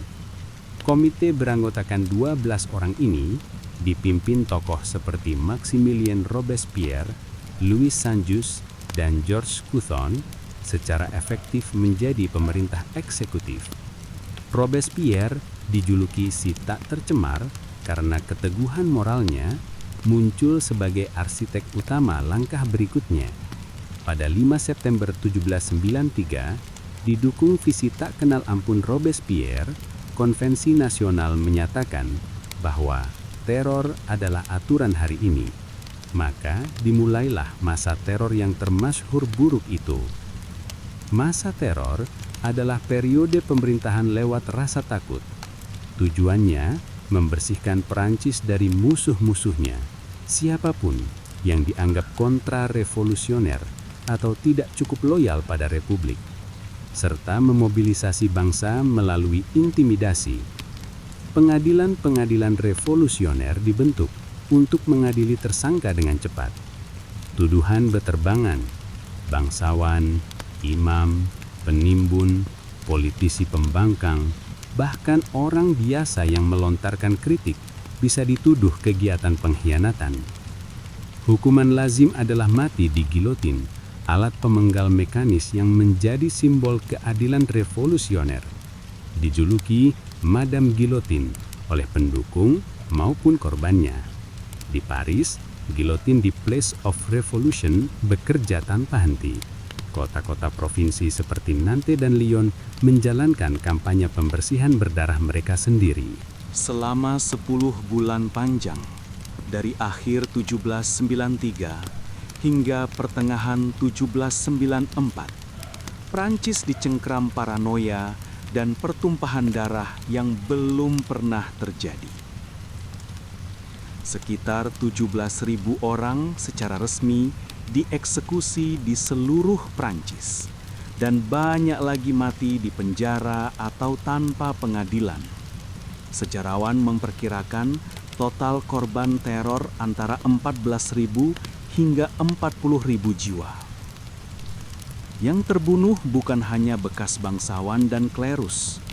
Komite beranggotakan 12 orang ini dipimpin tokoh seperti Maximilien Robespierre, Louis Sanjus, dan Georges Couthon secara efektif menjadi pemerintah eksekutif. Robespierre dijuluki si tak tercemar karena keteguhan moralnya, muncul sebagai arsitek utama langkah berikutnya. Pada 5 September 1793, didukung visi tak kenal ampun Robespierre, Konvensi Nasional menyatakan bahwa teror adalah aturan hari ini. Maka dimulailah masa teror yang termasyhur buruk itu. Masa teror adalah periode pemerintahan lewat rasa takut. Tujuannya membersihkan Prancis dari musuh-musuhnya, siapapun yang dianggap kontra-revolusioner atau tidak cukup loyal pada Republik, serta memobilisasi bangsa melalui intimidasi. Pengadilan-pengadilan revolusioner dibentuk untuk mengadili tersangka dengan cepat. Tuduhan beterbangan, bangsawan, imam, penimbun, politisi pembangkang, bahkan orang biasa yang melontarkan kritik bisa dituduh kegiatan pengkhianatan. Hukuman lazim adalah mati di gilotin, alat pemenggal mekanis yang menjadi simbol keadilan revolusioner. Dijuluki Madame Guillotine oleh pendukung maupun korbannya. Di Paris, gilotin di Place of Revolution bekerja tanpa henti. Kota-kota provinsi seperti Nantes dan Lyon menjalankan kampanye pembersihan berdarah mereka sendiri. Selama 10 bulan panjang, dari akhir 1793 hingga pertengahan 1794, Prancis dicengkram paranoia dan pertumpahan darah yang belum pernah terjadi. Sekitar 17.000 orang secara resmi dieksekusi di seluruh Prancis, dan banyak lagi mati di penjara atau tanpa pengadilan. Sejarawan memperkirakan total korban teror antara 14.000 hingga 40.000 jiwa. Yang terbunuh bukan hanya bekas bangsawan dan klerus,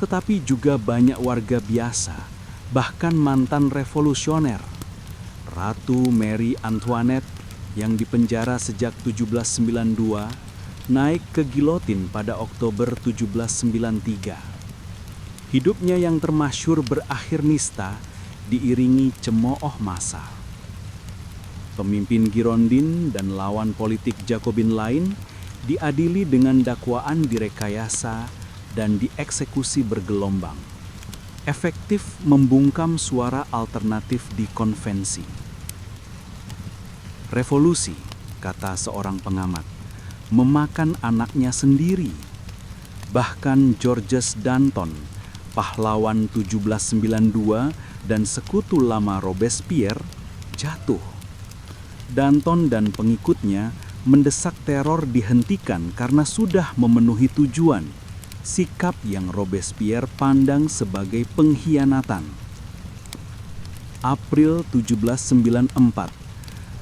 tetapi juga banyak warga biasa, bahkan mantan revolusioner. Ratu Marie Antoinette yang dipenjara sejak 1792 naik ke gilotin pada Oktober 1793. Hidupnya yang termasyhur berakhir nista diiringi cemooh massa. Pemimpin Girondin dan lawan politik Jacobin lain diadili dengan dakwaan direkayasa dan dieksekusi bergelombang. Efektif membungkam suara alternatif di konvensi. Revolusi, kata seorang pengamat, memakan anaknya sendiri. Bahkan Georges Danton, pahlawan 1792 dan sekutu lama Robespierre, jatuh. Danton dan pengikutnya mendesak teror dihentikan karena sudah memenuhi tujuan, sikap yang Robespierre pandang sebagai pengkhianatan. April 1794,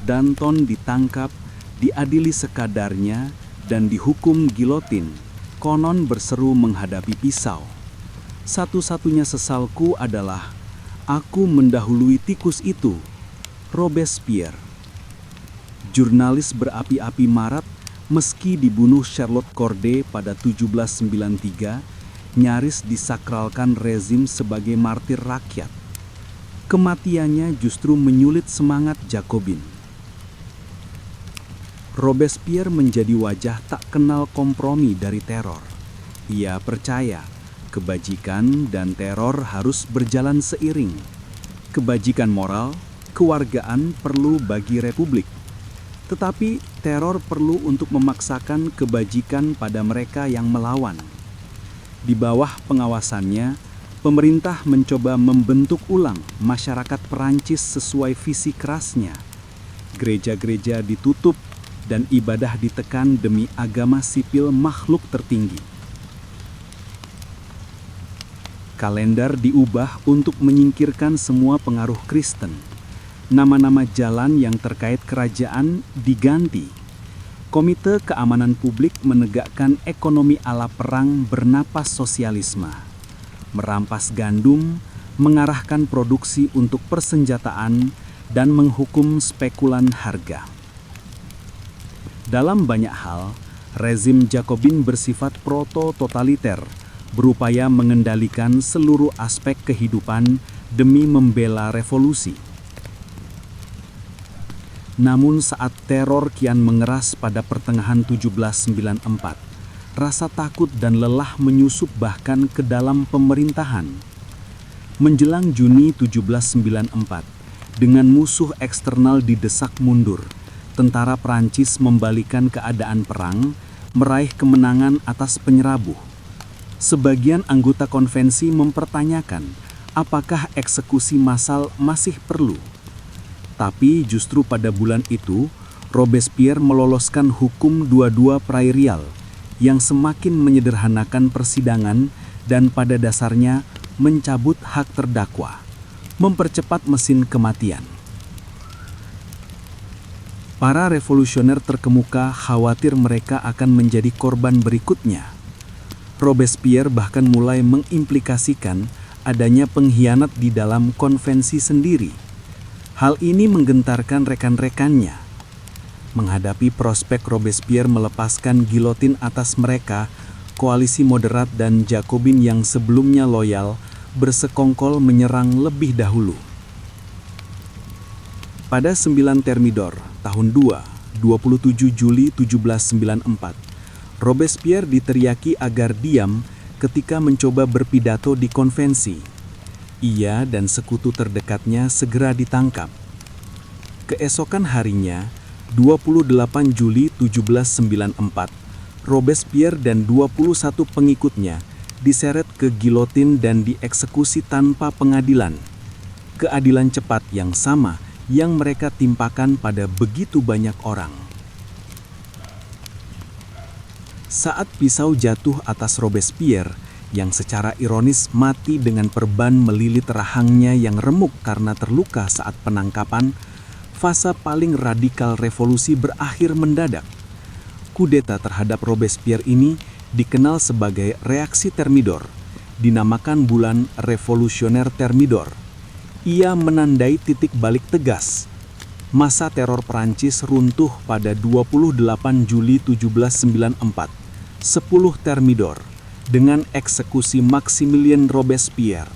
Danton ditangkap, diadili sekadarnya, dan dihukum gilotin, konon berseru menghadapi pisau. Satu-satunya sesalku adalah, aku mendahului tikus itu, Robespierre. Jurnalis berapi-api Marat meski dibunuh Charlotte Corday pada 1793, nyaris disakralkan rezim sebagai martir rakyat. Kematiannya justru menyulit semangat Jacobin. Robespierre menjadi wajah tak kenal kompromi dari teror. Ia percaya kebajikan dan teror harus berjalan seiring. Kebajikan moral, kewargaan perlu bagi republik. Tetapi teror perlu untuk memaksakan kebajikan pada mereka yang melawan. Di bawah pengawasannya, pemerintah mencoba membentuk ulang masyarakat Perancis sesuai visi kerasnya. Gereja-gereja ditutup dan ibadah ditekan demi agama sipil makhluk tertinggi. Kalender diubah untuk menyingkirkan semua pengaruh Kristen. Nama-nama jalan yang terkait kerajaan diganti. Komite Keamanan Publik menegakkan ekonomi ala perang bernapas sosialisme. Merampas gandum, mengarahkan produksi untuk persenjataan, dan menghukum spekulan harga. Dalam banyak hal, rezim Jacobin bersifat proto-totaliter, berupaya mengendalikan seluruh aspek kehidupan demi membela revolusi. Namun saat teror kian mengeras pada pertengahan 1794, rasa takut dan lelah menyusup bahkan ke dalam pemerintahan. Menjelang Juni 1794, dengan musuh eksternal didesak mundur, tentara Prancis membalikan keadaan perang, meraih kemenangan atas penyerabuh. Sebagian anggota konvensi mempertanyakan apakah eksekusi massal masih perlu. Tapi justru pada bulan itu, Robespierre meloloskan hukum 22 prairial yang semakin menyederhanakan persidangan dan pada dasarnya mencabut hak terdakwa, mempercepat mesin kematian. Para revolusioner terkemuka khawatir mereka akan menjadi korban berikutnya. Robespierre bahkan mulai mengimplikasikan adanya pengkhianat di dalam konvensi sendiri. Hal ini menggentarkan rekan-rekannya. Menghadapi prospek Robespierre melepaskan gilotin atas mereka, koalisi moderat dan Jacobin yang sebelumnya loyal bersekongkol menyerang lebih dahulu. Pada 9 Thermidor, tahun 27 Juli 1794, Robespierre diteriaki agar diam ketika mencoba berpidato di konvensi. Ia dan sekutu terdekatnya segera ditangkap. Keesokan harinya, 28 Juli 1794, Robespierre dan 21 pengikutnya diseret ke gilotin dan dieksekusi tanpa pengadilan. Keadilan cepat yang sama yang mereka timpakan pada begitu banyak orang. Saat pisau jatuh atas Robespierre, yang secara ironis mati dengan perban melilit rahangnya yang remuk karena terluka saat penangkapan, fase paling radikal revolusi berakhir mendadak. Kudeta terhadap Robespierre ini dikenal sebagai reaksi Thermidor, dinamakan bulan revolusioner Thermidor. Ia menandai titik balik tegas. Masa teror Prancis runtuh pada 28 Juli 1794, 10 Thermidor, dengan eksekusi Maximilien Robespierre.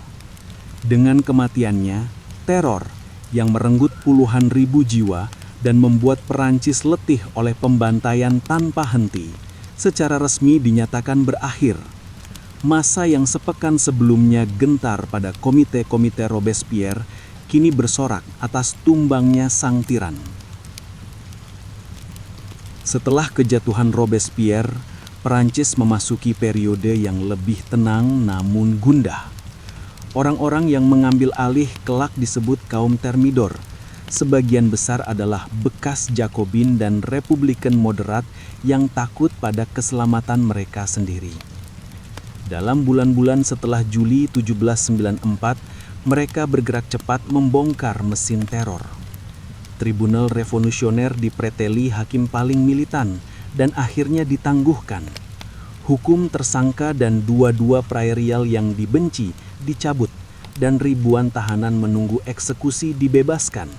Dengan kematiannya, teror yang merenggut puluhan ribu jiwa dan membuat Perancis letih oleh pembantaian tanpa henti, secara resmi dinyatakan berakhir. Masa yang sepekan sebelumnya gentar pada komite-komite Robespierre kini bersorak atas tumbangnya sang tiran. Setelah kejatuhan Robespierre, Perancis memasuki periode yang lebih tenang namun gundah. Orang-orang yang mengambil alih kelak disebut kaum Thermidor. Sebagian besar adalah bekas Jakobin dan Republikan moderat yang takut pada keselamatan mereka sendiri. Dalam bulan-bulan setelah Juli 1794, mereka bergerak cepat membongkar mesin teror. Tribunal revolusioner dipreteli hakim paling militan dan akhirnya ditangguhkan. Hukum tersangka dan dua-dua prairial yang dibenci dicabut dan ribuan tahanan menunggu eksekusi dibebaskan.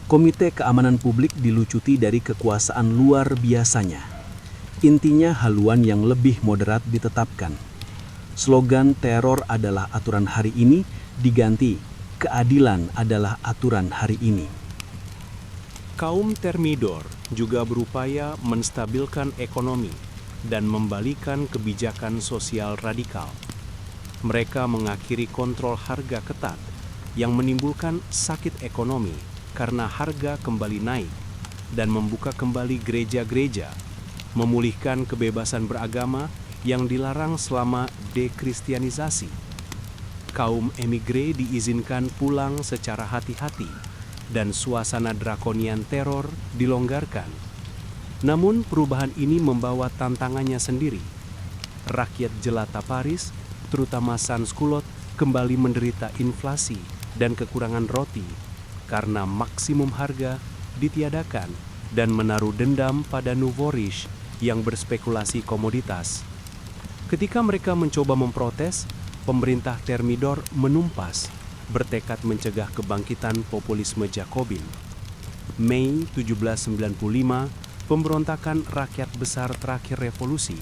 Komite Keamanan Publik dilucuti dari kekuasaan luar biasanya. Intinya haluan yang lebih moderat ditetapkan. Slogan teror adalah aturan hari ini diganti keadilan adalah aturan hari ini. Kaum Thermidor juga berupaya menstabilkan ekonomi dan membalikan kebijakan sosial radikal. Mereka mengakhiri kontrol harga ketat yang menimbulkan sakit ekonomi karena harga kembali naik dan membuka kembali gereja-gereja, memulihkan kebebasan beragama yang dilarang selama dekristianisasi. Kaum emigre diizinkan pulang secara hati-hati dan suasana drakonian teror dilonggarkan. Namun perubahan ini membawa tantangannya sendiri. Rakyat jelata Paris, terutama Sans-Culotte, kembali menderita inflasi dan kekurangan roti karena maksimum harga ditiadakan dan menaruh dendam pada nouveau riche yang berspekulasi komoditas. Ketika mereka mencoba memprotes, pemerintah Thermidor menumpas, bertekad mencegah kebangkitan populisme Jakobin. Mei 1795, pemberontakan rakyat besar terakhir revolusi,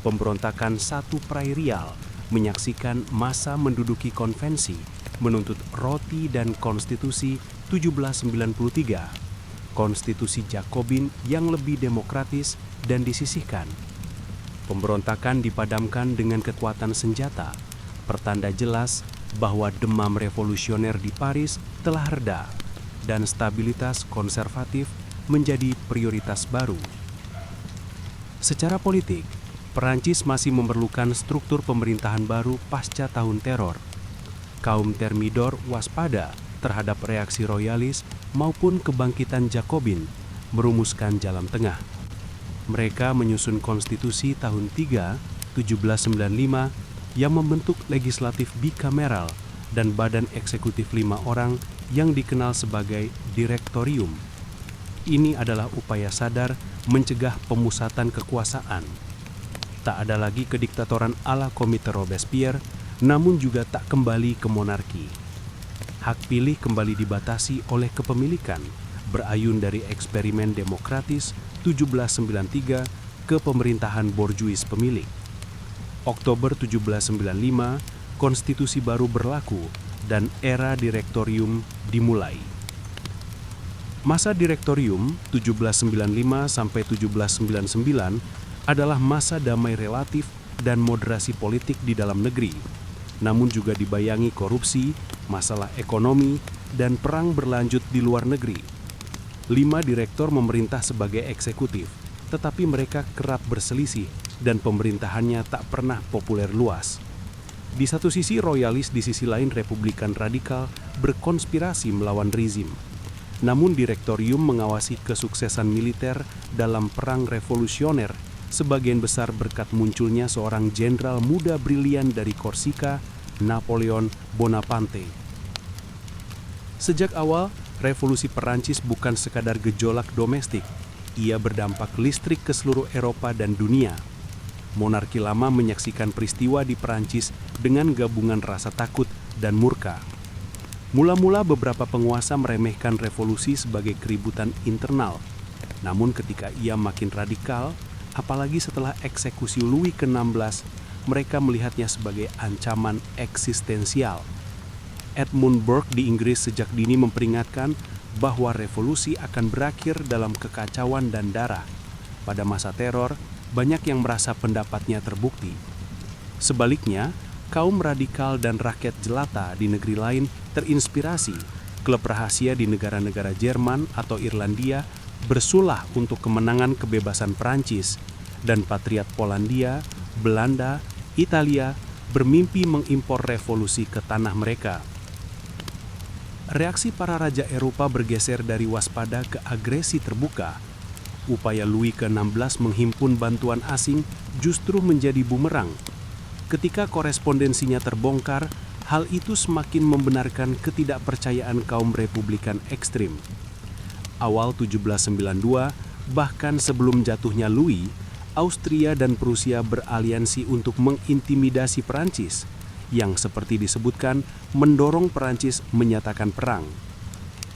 pemberontakan satu prairial, menyaksikan massa menduduki konvensi, menuntut roti dan konstitusi 1793, konstitusi Jakobin yang lebih demokratis dan disisihkan. Pemberontakan dipadamkan dengan kekuatan senjata, pertanda jelas bahwa demam revolusioner di Paris telah reda dan stabilitas konservatif menjadi prioritas baru. Secara politik, Perancis masih memerlukan struktur pemerintahan baru pasca tahun teror. Kaum Thermidor waspada terhadap reaksi royalis maupun kebangkitan Jakobin, merumuskan jalan tengah. Mereka menyusun konstitusi tahun 3, 1795 yang membentuk legislatif bikameral dan badan eksekutif 5 orang yang dikenal sebagai direktorium. Ini adalah upaya sadar mencegah pemusatan kekuasaan. Tak ada lagi kediktatoran ala Komite Robespierre, namun juga tak kembali ke monarki. Hak pilih kembali dibatasi oleh kepemilikan, berayun dari eksperimen demokratis 1793 ke pemerintahan borjuis pemilik. Oktober 1795, konstitusi baru berlaku dan era direktorium dimulai. Masa direktorium 1795 sampai 1799 adalah masa damai relatif dan moderasi politik di dalam negeri, namun juga dibayangi korupsi, masalah ekonomi, dan perang berlanjut di luar negeri. 5 direktor memerintah sebagai eksekutif, tetapi mereka kerap berselisih dan pemerintahannya tak pernah populer luas. Di satu sisi royalis, di sisi lain republikan radikal berkonspirasi melawan rezim. Namun direktorium mengawasi kesuksesan militer dalam perang revolusioner, sebagian besar berkat munculnya seorang jenderal muda brilian dari Korsika, Napoleon Bonaparte. Sejak awal, revolusi Perancis bukan sekadar gejolak domestik, ia berdampak listrik ke seluruh Eropa dan dunia. Monarki lama menyaksikan peristiwa di Perancis dengan gabungan rasa takut dan murka. Mula-mula beberapa penguasa meremehkan revolusi sebagai keributan internal. Namun ketika ia makin radikal, apalagi setelah eksekusi Louis ke-16, mereka melihatnya sebagai ancaman eksistensial. Edmund Burke di Inggris sejak dini memperingatkan bahwa revolusi akan berakhir dalam kekacauan dan darah. Pada masa teror, banyak yang merasa pendapatnya terbukti. Sebaliknya, kaum radikal dan rakyat jelata di negeri lain terinspirasi. Klub rahasia di negara-negara Jerman atau Irlandia bersulah untuk kemenangan kebebasan Perancis, dan patriot Polandia, Belanda, Italia bermimpi mengimpor revolusi ke tanah mereka. Reaksi para raja Eropa bergeser dari waspada ke agresi terbuka. Upaya Louis ke-16 menghimpun bantuan asing justru menjadi bumerang. Ketika korespondensinya terbongkar, hal itu semakin membenarkan ketidakpercayaan kaum republikan ekstrim. Awal 1792, bahkan sebelum jatuhnya Louis, Austria dan Prusia beraliansi untuk mengintimidasi Perancis, yang seperti disebutkan mendorong Perancis menyatakan perang.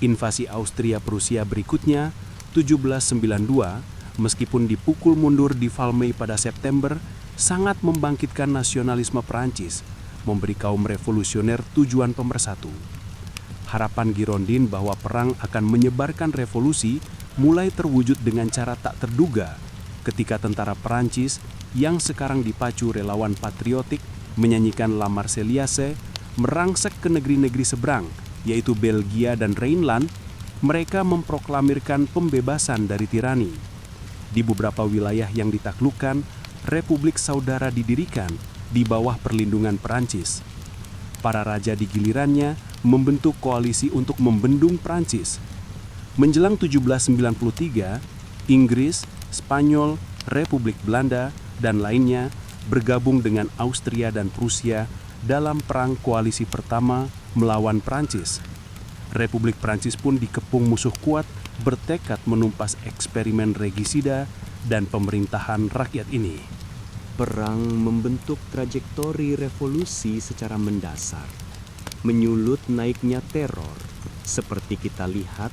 Invasi Austria-Prusia berikutnya, 1792, meskipun dipukul mundur di Valmy pada September, sangat membangkitkan nasionalisme Perancis, memberi kaum revolusioner tujuan pemersatu. Harapan Girondin bahwa perang akan menyebarkan revolusi mulai terwujud dengan cara tak terduga ketika tentara Perancis yang sekarang dipacu relawan patriotik menyanyikan La Marseillaise merangsek ke negeri-negeri seberang, yaitu Belgia dan Rhineland. Mereka memproklamirkan pembebasan dari tirani. Di beberapa wilayah yang ditaklukkan, Republik Saudara didirikan di bawah perlindungan Perancis. Para raja di gilirannya membentuk koalisi untuk membendung Perancis. Menjelang 1793, Inggris, Spanyol, Republik Belanda, dan lainnya bergabung dengan Austria dan Prusia dalam perang koalisi pertama melawan Perancis. Republik Perancis pun dikepung musuh kuat, bertekad menumpas eksperimen regisida dan pemerintahan rakyat ini. Perang membentuk trajektori revolusi secara mendasar, menyulut naiknya teror, seperti kita lihat,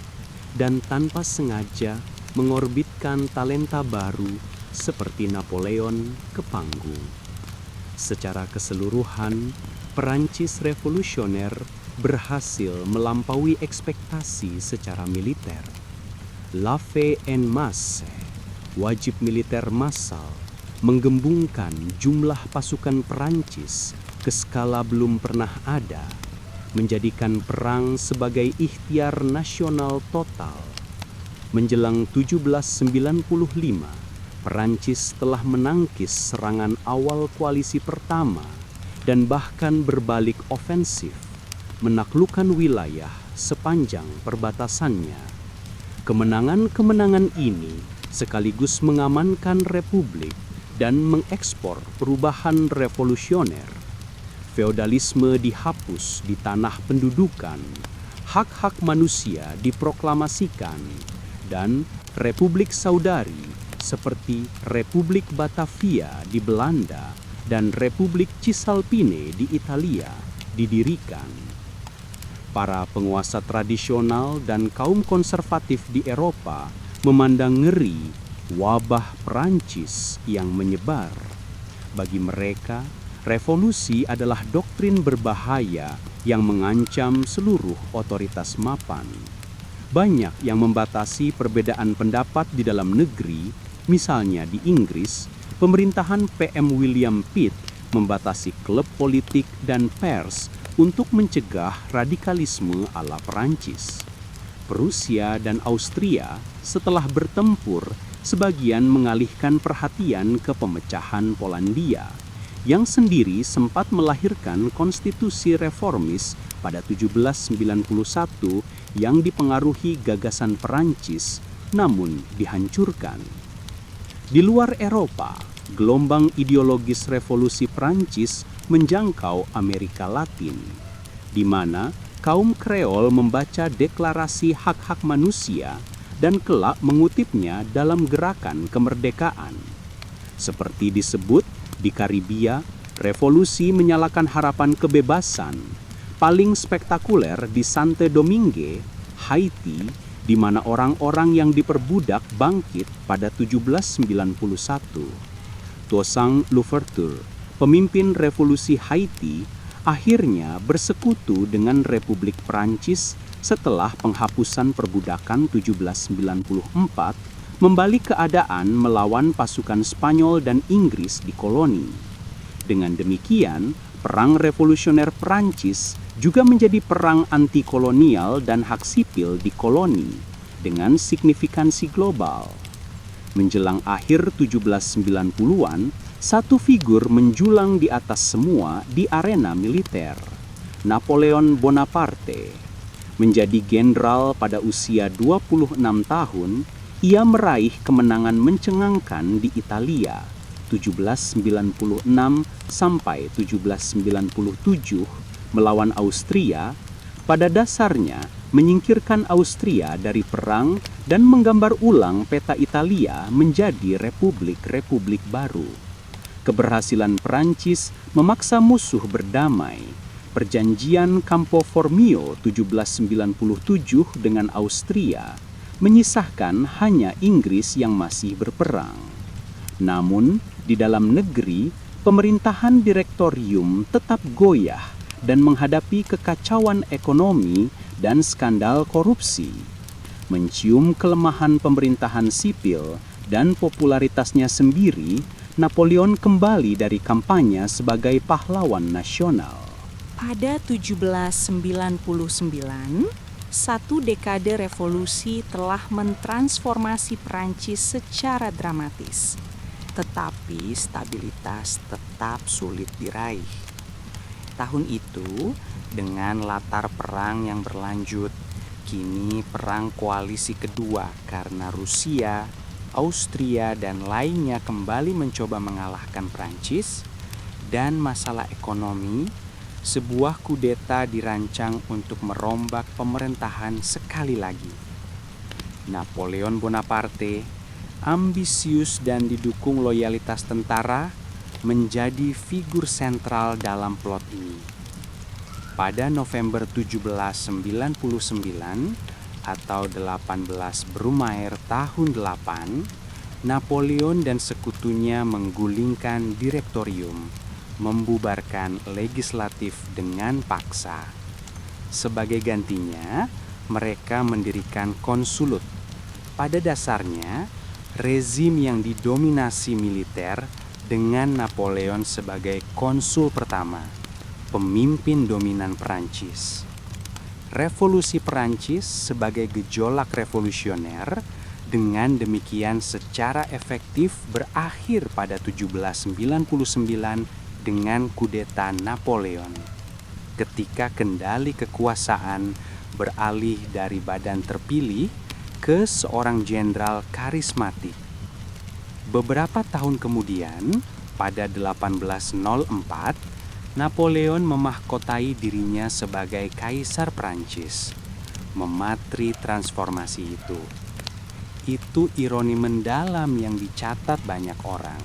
dan tanpa sengaja mengorbitkan talenta baru seperti Napoleon ke panggung. Secara keseluruhan, Perancis revolusioner berhasil melampaui ekspektasi secara militer. La Fe en masse, wajib militer massal, menggembungkan jumlah pasukan Perancis ke skala belum pernah ada, menjadikan perang sebagai ikhtiar nasional total. Menjelang 1795, Perancis telah menangkis serangan awal koalisi pertama dan bahkan berbalik ofensif, menaklukkan wilayah sepanjang perbatasannya. Kemenangan-kemenangan ini sekaligus mengamankan republik dan mengekspor perubahan revolusioner. Feodalisme dihapus di tanah pendudukan, hak-hak manusia diproklamasikan, dan Republik Saudari seperti Republik Batavia di Belanda dan Republik Cisalpine di Italia didirikan. Para penguasa tradisional dan kaum konservatif di Eropa memandang ngeri wabah Perancis yang menyebar. Bagi mereka, revolusi adalah doktrin berbahaya yang mengancam seluruh otoritas mapan. Banyak yang membatasi perbedaan pendapat di dalam negeri, misalnya di Inggris, pemerintahan PM William Pitt membatasi klub politik dan pers untuk mencegah radikalisme ala Perancis. Prusia dan Austria setelah bertempur sebagian mengalihkan perhatian ke pemecahan Polandia, yang sendiri sempat melahirkan konstitusi reformis pada 1791 yang dipengaruhi gagasan Perancis namun dihancurkan. Di luar Eropa, gelombang ideologis revolusi Perancis menjangkau Amerika Latin, di mana kaum Kreol membaca deklarasi hak-hak manusia dan kelak mengutipnya dalam gerakan kemerdekaan. Seperti disebut di Karibia, revolusi menyalakan harapan kebebasan. Paling spektakuler di Santo Domingue, Haiti, di mana orang-orang yang diperbudak bangkit pada 1791. Toussaint Louverture, pemimpin revolusi Haiti, akhirnya bersekutu dengan Republik Perancis setelah penghapusan perbudakan 1794, membalik keadaan melawan pasukan Spanyol dan Inggris di koloni. Dengan demikian, Perang Revolusioner Perancis juga menjadi perang anti-kolonial dan hak sipil di koloni dengan signifikansi global. Menjelang akhir 1790-an, satu figur menjulang di atas semua di arena militer, Napoleon Bonaparte. Menjadi jenderal pada usia 26 tahun, ia meraih kemenangan mencengangkan di Italia 1796 sampai 1797 melawan Austria, pada dasarnya menyingkirkan Austria dari perang dan menggambar ulang peta Italia menjadi republik-republik baru. Keberhasilan Perancis memaksa musuh berdamai. Perjanjian Campo Formio 1797 dengan Austria menyisahkan hanya Inggris yang masih berperang. Namun, di dalam negeri, pemerintahan direktorium tetap goyah dan menghadapi kekacauan ekonomi dan skandal korupsi. Mencium kelemahan pemerintahan sipil dan popularitasnya sendiri, Napoleon kembali dari kampanye sebagai pahlawan nasional. Pada 1799, satu dekade revolusi telah mentransformasi Perancis secara dramatis. Tetapi stabilitas tetap sulit diraih. Tahun itu, dengan latar perang yang berlanjut, kini perang koalisi kedua karena Rusia, Austria, dan lainnya kembali mencoba mengalahkan Perancis, dan masalah ekonomi, sebuah kudeta dirancang untuk merombak pemerintahan sekali lagi. Napoleon Bonaparte, ambisius dan didukung loyalitas tentara, menjadi figur sentral dalam plot ini. Pada November 1799 atau 18 Brumaire tahun 8, Napoleon dan sekutunya menggulingkan direktorium, membubarkan legislatif dengan paksa. Sebagai gantinya, mereka mendirikan konsulut. Pada dasarnya, rezim yang didominasi militer dengan Napoleon sebagai konsul pertama, pemimpin dominan Perancis. Revolusi Perancis sebagai gejolak revolusioner dengan demikian secara efektif berakhir pada 1799 dengan kudeta Napoleon, ketika kendali kekuasaan beralih dari badan terpilih ke seorang jenderal karismatik. Beberapa tahun kemudian, pada 1804, Napoleon memahkotai dirinya sebagai Kaisar Prancis, mematri transformasi itu. Itu ironi mendalam yang dicatat banyak orang.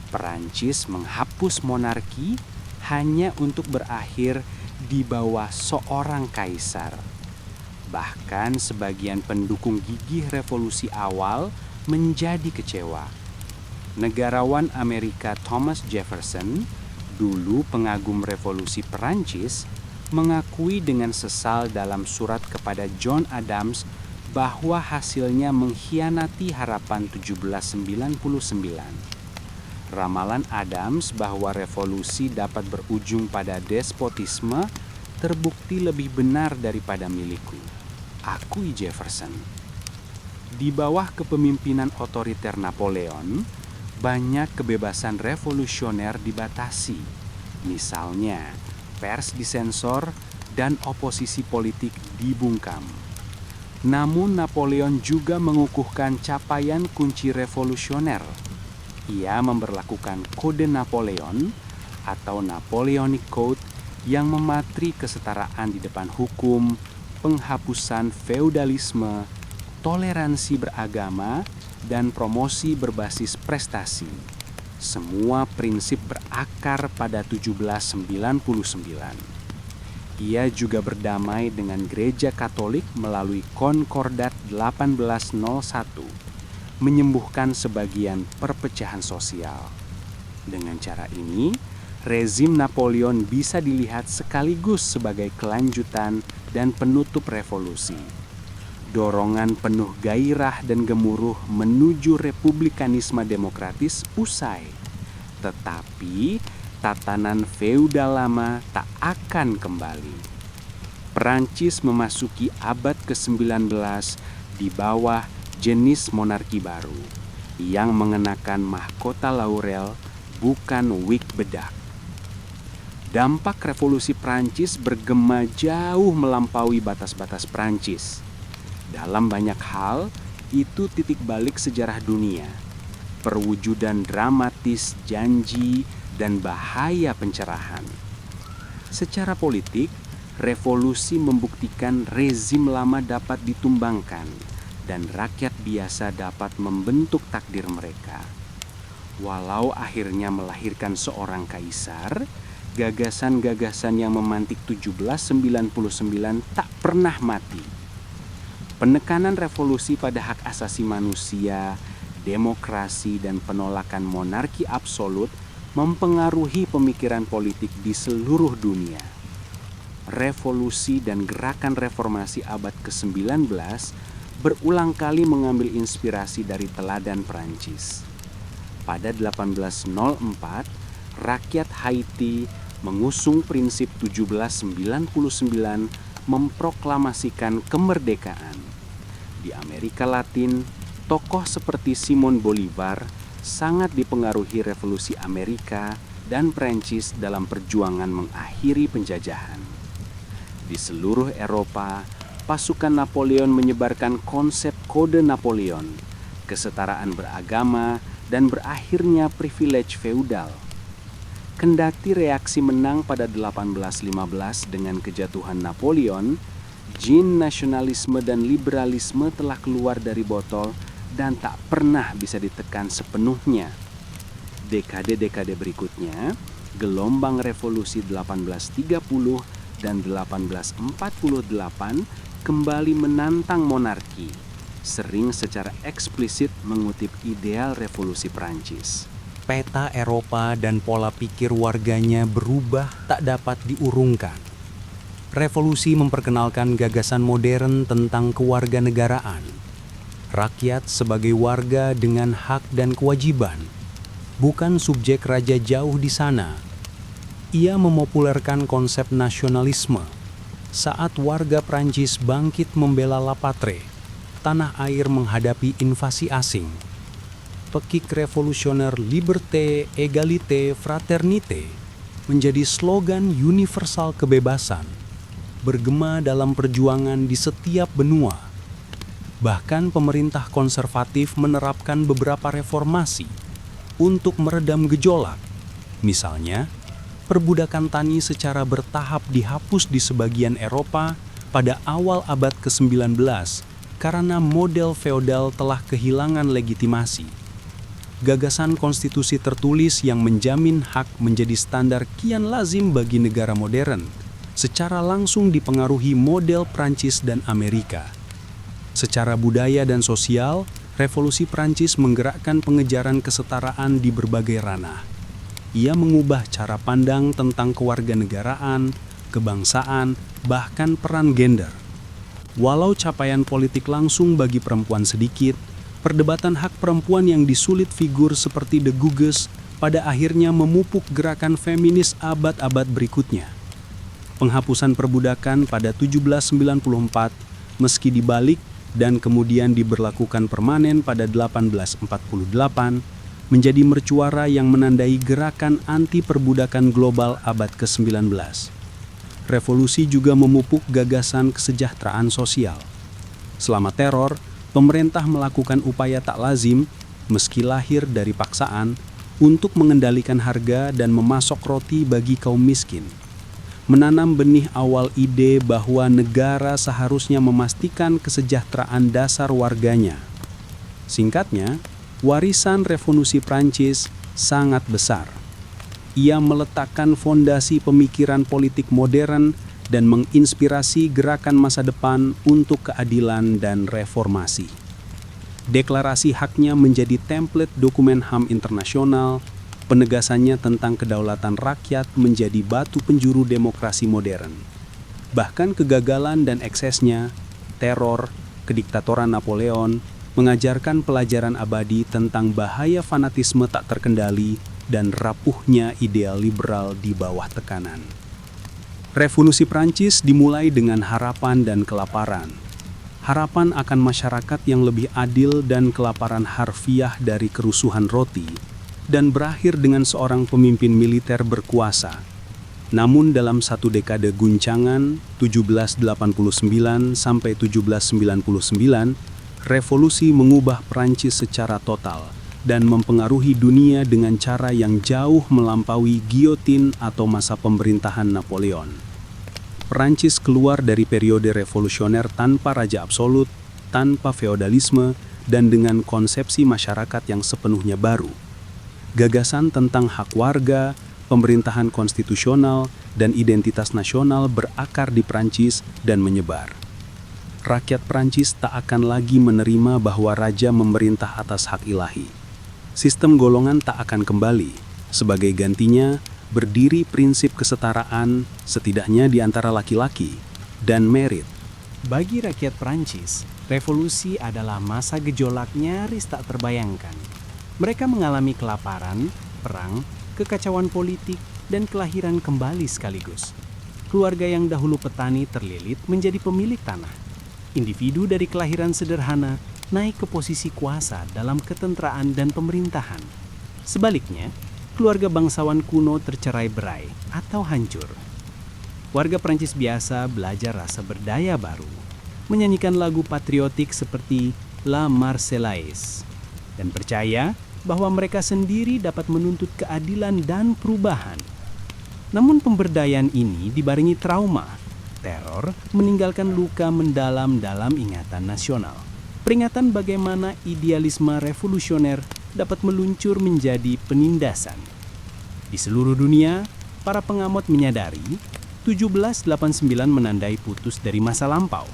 Perancis menghapus monarki hanya untuk berakhir di bawah seorang kaisar. Bahkan sebagian pendukung gigih revolusi awal menjadi kecewa. Negarawan Amerika Thomas Jefferson, dulu pengagum revolusi Perancis, mengakui dengan sesal dalam surat kepada John Adams bahwa hasilnya mengkhianati harapan 1799. Ramalan Adams bahwa revolusi dapat berujung pada despotisme terbukti lebih benar daripada milikku. akui Jefferson. Di bawah kepemimpinan otoriter Napoleon, banyak kebebasan revolusioner dibatasi. Misalnya, pers disensor dan oposisi politik dibungkam. Namun Napoleon juga mengukuhkan capaian kunci revolusioner. Ia memberlakukan Kode Napoleon atau Napoleonic Code yang mematri kesetaraan di depan hukum, penghapusan feudalisme, toleransi beragama, dan promosi berbasis prestasi. Semua prinsip berakar pada 1799. Ia juga berdamai dengan Gereja Katolik melalui Konkordat 1801, menyembuhkan sebagian perpecahan sosial. Dengan cara ini, rezim Napoleon bisa dilihat sekaligus sebagai kelanjutan dan penutup revolusi. Dorongan penuh gairah dan gemuruh menuju republikanisme demokratis usai. Tetapi tatanan feudal lama tak akan kembali. Perancis memasuki abad ke-19 di bawah jenis monarki baru yang mengenakan mahkota laurel, bukan wig bedak. Dampak revolusi Prancis bergema jauh melampaui batas-batas Prancis. Dalam banyak hal, itu titik balik sejarah dunia. Perwujudan dramatis janji dan bahaya pencerahan. Secara politik, revolusi membuktikan rezim lama dapat ditumbangkan dan rakyat biasa dapat membentuk takdir mereka. Walau akhirnya melahirkan seorang kaisar, gagasan-gagasan yang memantik 1799 tak pernah mati. Penekanan revolusi pada hak asasi manusia, demokrasi, dan penolakan monarki absolut mempengaruhi pemikiran politik di seluruh dunia. Revolusi dan gerakan reformasi abad ke-19 berulang kali mengambil inspirasi dari teladan Prancis. Pada 1804, rakyat Haiti mengusung prinsip 1799 memproklamasikan kemerdekaan. Di Amerika Latin, tokoh seperti Simon Bolivar sangat dipengaruhi revolusi Amerika dan Prancis dalam perjuangan mengakhiri penjajahan. Di seluruh Eropa, pasukan Napoleon menyebarkan konsep Kode Napoleon, kesetaraan beragama, dan berakhirnya privilege feudal. Kendati reaksi menang pada 1815 dengan kejatuhan Napoleon, jin nasionalisme dan liberalisme telah keluar dari botol dan tak pernah bisa ditekan sepenuhnya. Dekade-dekade berikutnya, gelombang revolusi 1830 dan 1848 kembali menantang monarki, sering secara eksplisit mengutip ideal revolusi Prancis. Peta Eropa dan pola pikir warganya berubah tak dapat diurungkan. Revolusi memperkenalkan gagasan modern tentang kewarganegaraan. Rakyat sebagai warga dengan hak dan kewajiban, bukan subjek raja jauh di sana. Ia memopulerkan konsep nasionalisme saat warga Prancis bangkit membela La Patrie, tanah air menghadapi invasi asing. Pekik revolusioner Liberté, Égalité, Fraternité menjadi slogan universal kebebasan, bergema dalam perjuangan di setiap benua. Bahkan pemerintah konservatif menerapkan beberapa reformasi untuk meredam gejolak. Misalnya, perbudakan tani secara bertahap dihapus di sebagian Eropa pada awal abad ke-19 karena model feodal telah kehilangan legitimasi. Gagasan konstitusi tertulis yang menjamin hak menjadi standar kian lazim bagi negara modern, secara langsung dipengaruhi model Prancis dan Amerika. Secara budaya dan sosial, revolusi Prancis menggerakkan pengejaran kesetaraan di berbagai ranah. Ia mengubah cara pandang tentang kewarganegaraan, kebangsaan, bahkan peran gender. Walau capaian politik langsung bagi perempuan sedikit, perdebatan hak perempuan yang disulit figur seperti De Gouges pada akhirnya memupuk gerakan feminis abad-abad berikutnya. Penghapusan perbudakan pada 1794 meski dibalik dan kemudian diberlakukan permanen pada 1848, menjadi mercuara yang menandai gerakan anti perbudakan global abad ke-19. Revolusi juga memupuk gagasan kesejahteraan sosial. Selama teror, pemerintah melakukan upaya tak lazim, meski lahir dari paksaan, untuk mengendalikan harga dan memasok roti bagi kaum miskin. Menanam benih awal ide bahwa negara seharusnya memastikan kesejahteraan dasar warganya. Singkatnya, warisan revolusi Prancis sangat besar. Ia meletakkan fondasi pemikiran politik modern dan menginspirasi gerakan masa depan untuk keadilan dan reformasi. Deklarasi haknya menjadi template dokumen HAM internasional, penegasannya tentang kedaulatan rakyat menjadi batu penjuru demokrasi modern. Bahkan kegagalan dan eksesnya, teror, kediktatoran Napoleon, mengajarkan pelajaran abadi tentang bahaya fanatisme tak terkendali dan rapuhnya ideal liberal di bawah tekanan. Revolusi Prancis dimulai dengan harapan dan kelaparan. Harapan akan masyarakat yang lebih adil dan kelaparan harfiah dari kerusuhan roti, dan berakhir dengan seorang pemimpin militer berkuasa. Namun dalam satu dekade guncangan, 1789 sampai 1799, revolusi mengubah Prancis secara total dan mempengaruhi dunia dengan cara yang jauh melampaui giotin atau masa pemerintahan Napoleon. Prancis keluar dari periode revolusioner tanpa raja absolut, tanpa feodalisme, dan dengan konsepsi masyarakat yang sepenuhnya baru. Gagasan tentang hak warga, pemerintahan konstitusional, dan identitas nasional berakar di Prancis dan menyebar. Rakyat Prancis tak akan lagi menerima bahwa raja memerintah atas hak ilahi. Sistem golongan tak akan kembali. Sebagai gantinya, berdiri prinsip kesetaraan, setidaknya di antara laki-laki, dan merit. Bagi rakyat Prancis, revolusi adalah masa gejolak nyaris tak terbayangkan. Mereka mengalami kelaparan, perang, kekacauan politik, dan kelahiran kembali sekaligus. Keluarga yang dahulu petani terlilit menjadi pemilik tanah. Individu dari kelahiran sederhana naik ke posisi kuasa dalam ketentraan dan pemerintahan. Sebaliknya, keluarga bangsawan kuno tercerai-berai atau hancur. Warga Prancis biasa belajar rasa berdaya baru, menyanyikan lagu patriotik seperti La Marseillaise, dan percaya bahwa mereka sendiri dapat menuntut keadilan dan perubahan. Namun pemberdayaan ini dibarengi trauma. Teror meninggalkan luka mendalam dalam ingatan nasional. Peringatan bagaimana idealisme revolusioner dapat meluncur menjadi penindasan. Di seluruh dunia, para pengamat menyadari 1789 menandai putus dari masa lampau.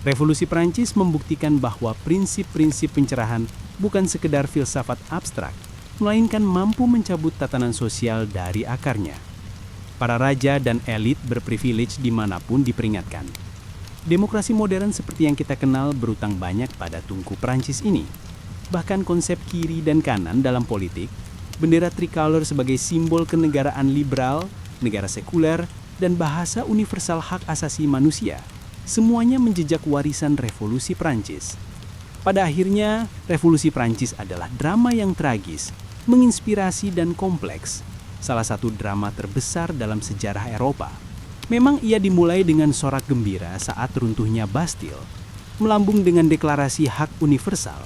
Revolusi Prancis membuktikan bahwa prinsip-prinsip pencerahan bukan sekedar filsafat abstrak, melainkan mampu mencabut tatanan sosial dari akarnya. Para raja dan elit berprivilege dimanapun diperingatkan. Demokrasi modern seperti yang kita kenal berutang banyak pada tungku Prancis ini. Bahkan konsep kiri dan kanan dalam politik, bendera tricolor sebagai simbol kenegaraan liberal, negara sekuler, dan bahasa universal hak asasi manusia, semuanya menjejak warisan revolusi Prancis. Pada akhirnya, revolusi Prancis adalah drama yang tragis, menginspirasi dan kompleks, salah satu drama terbesar dalam sejarah Eropa. Memang ia dimulai dengan sorak gembira saat runtuhnya Bastille, melambung dengan deklarasi hak universal,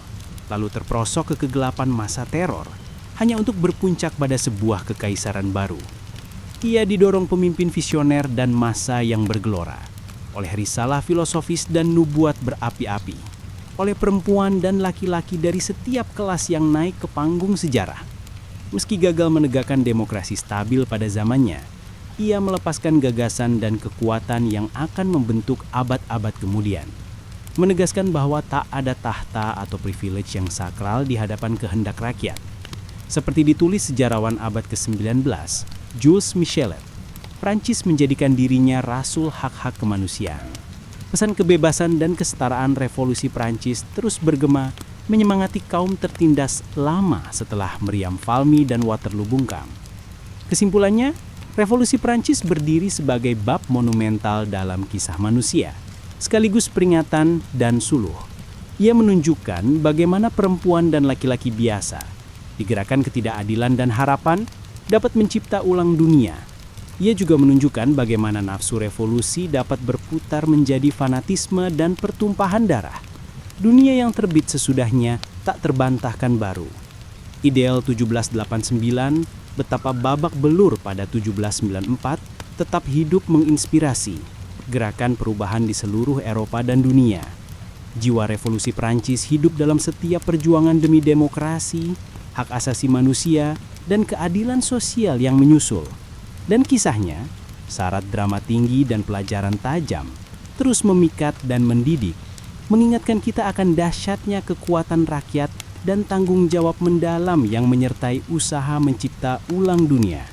lalu terperosok ke kegelapan masa teror, hanya untuk berpuncak pada sebuah kekaisaran baru. Ia didorong pemimpin visioner dan masa yang bergelora, oleh risalah filosofis dan nubuat berapi-api, oleh perempuan dan laki-laki dari setiap kelas yang naik ke panggung sejarah. Meski gagal menegakkan demokrasi stabil pada zamannya, ia melepaskan gagasan dan kekuatan yang akan membentuk abad-abad kemudian, menegaskan bahwa tak ada tahta atau privilege yang sakral di hadapan kehendak rakyat. Seperti ditulis sejarawan abad ke-19, Jules Michelet, Prancis menjadikan dirinya rasul hak-hak kemanusiaan. Pesan kebebasan dan kesetaraan revolusi Prancis terus bergema, menyemangati kaum tertindas lama setelah meriam Valmy dan Waterloo bungkam. Kesimpulannya, revolusi Prancis berdiri sebagai bab monumental dalam kisah manusia, sekaligus peringatan dan suluh. Ia menunjukkan bagaimana perempuan dan laki-laki biasa, di gerakan ketidakadilan dan harapan, dapat mencipta ulang dunia. Ia juga menunjukkan bagaimana nafsu revolusi dapat berputar menjadi fanatisme dan pertumpahan darah. Dunia yang terbit sesudahnya tak terbantahkan baru. Ideal 1789, betapa babak belur pada 1794, tetap hidup menginspirasi gerakan perubahan di seluruh Eropa dan dunia. Jiwa revolusi Prancis hidup dalam setiap perjuangan demi demokrasi, hak asasi manusia, dan keadilan sosial yang menyusul. Dan kisahnya, syarat drama tinggi dan pelajaran tajam, terus memikat dan mendidik, mengingatkan kita akan dahsyatnya kekuatan rakyat dan tanggung jawab mendalam yang menyertai usaha mencipta ulang dunia.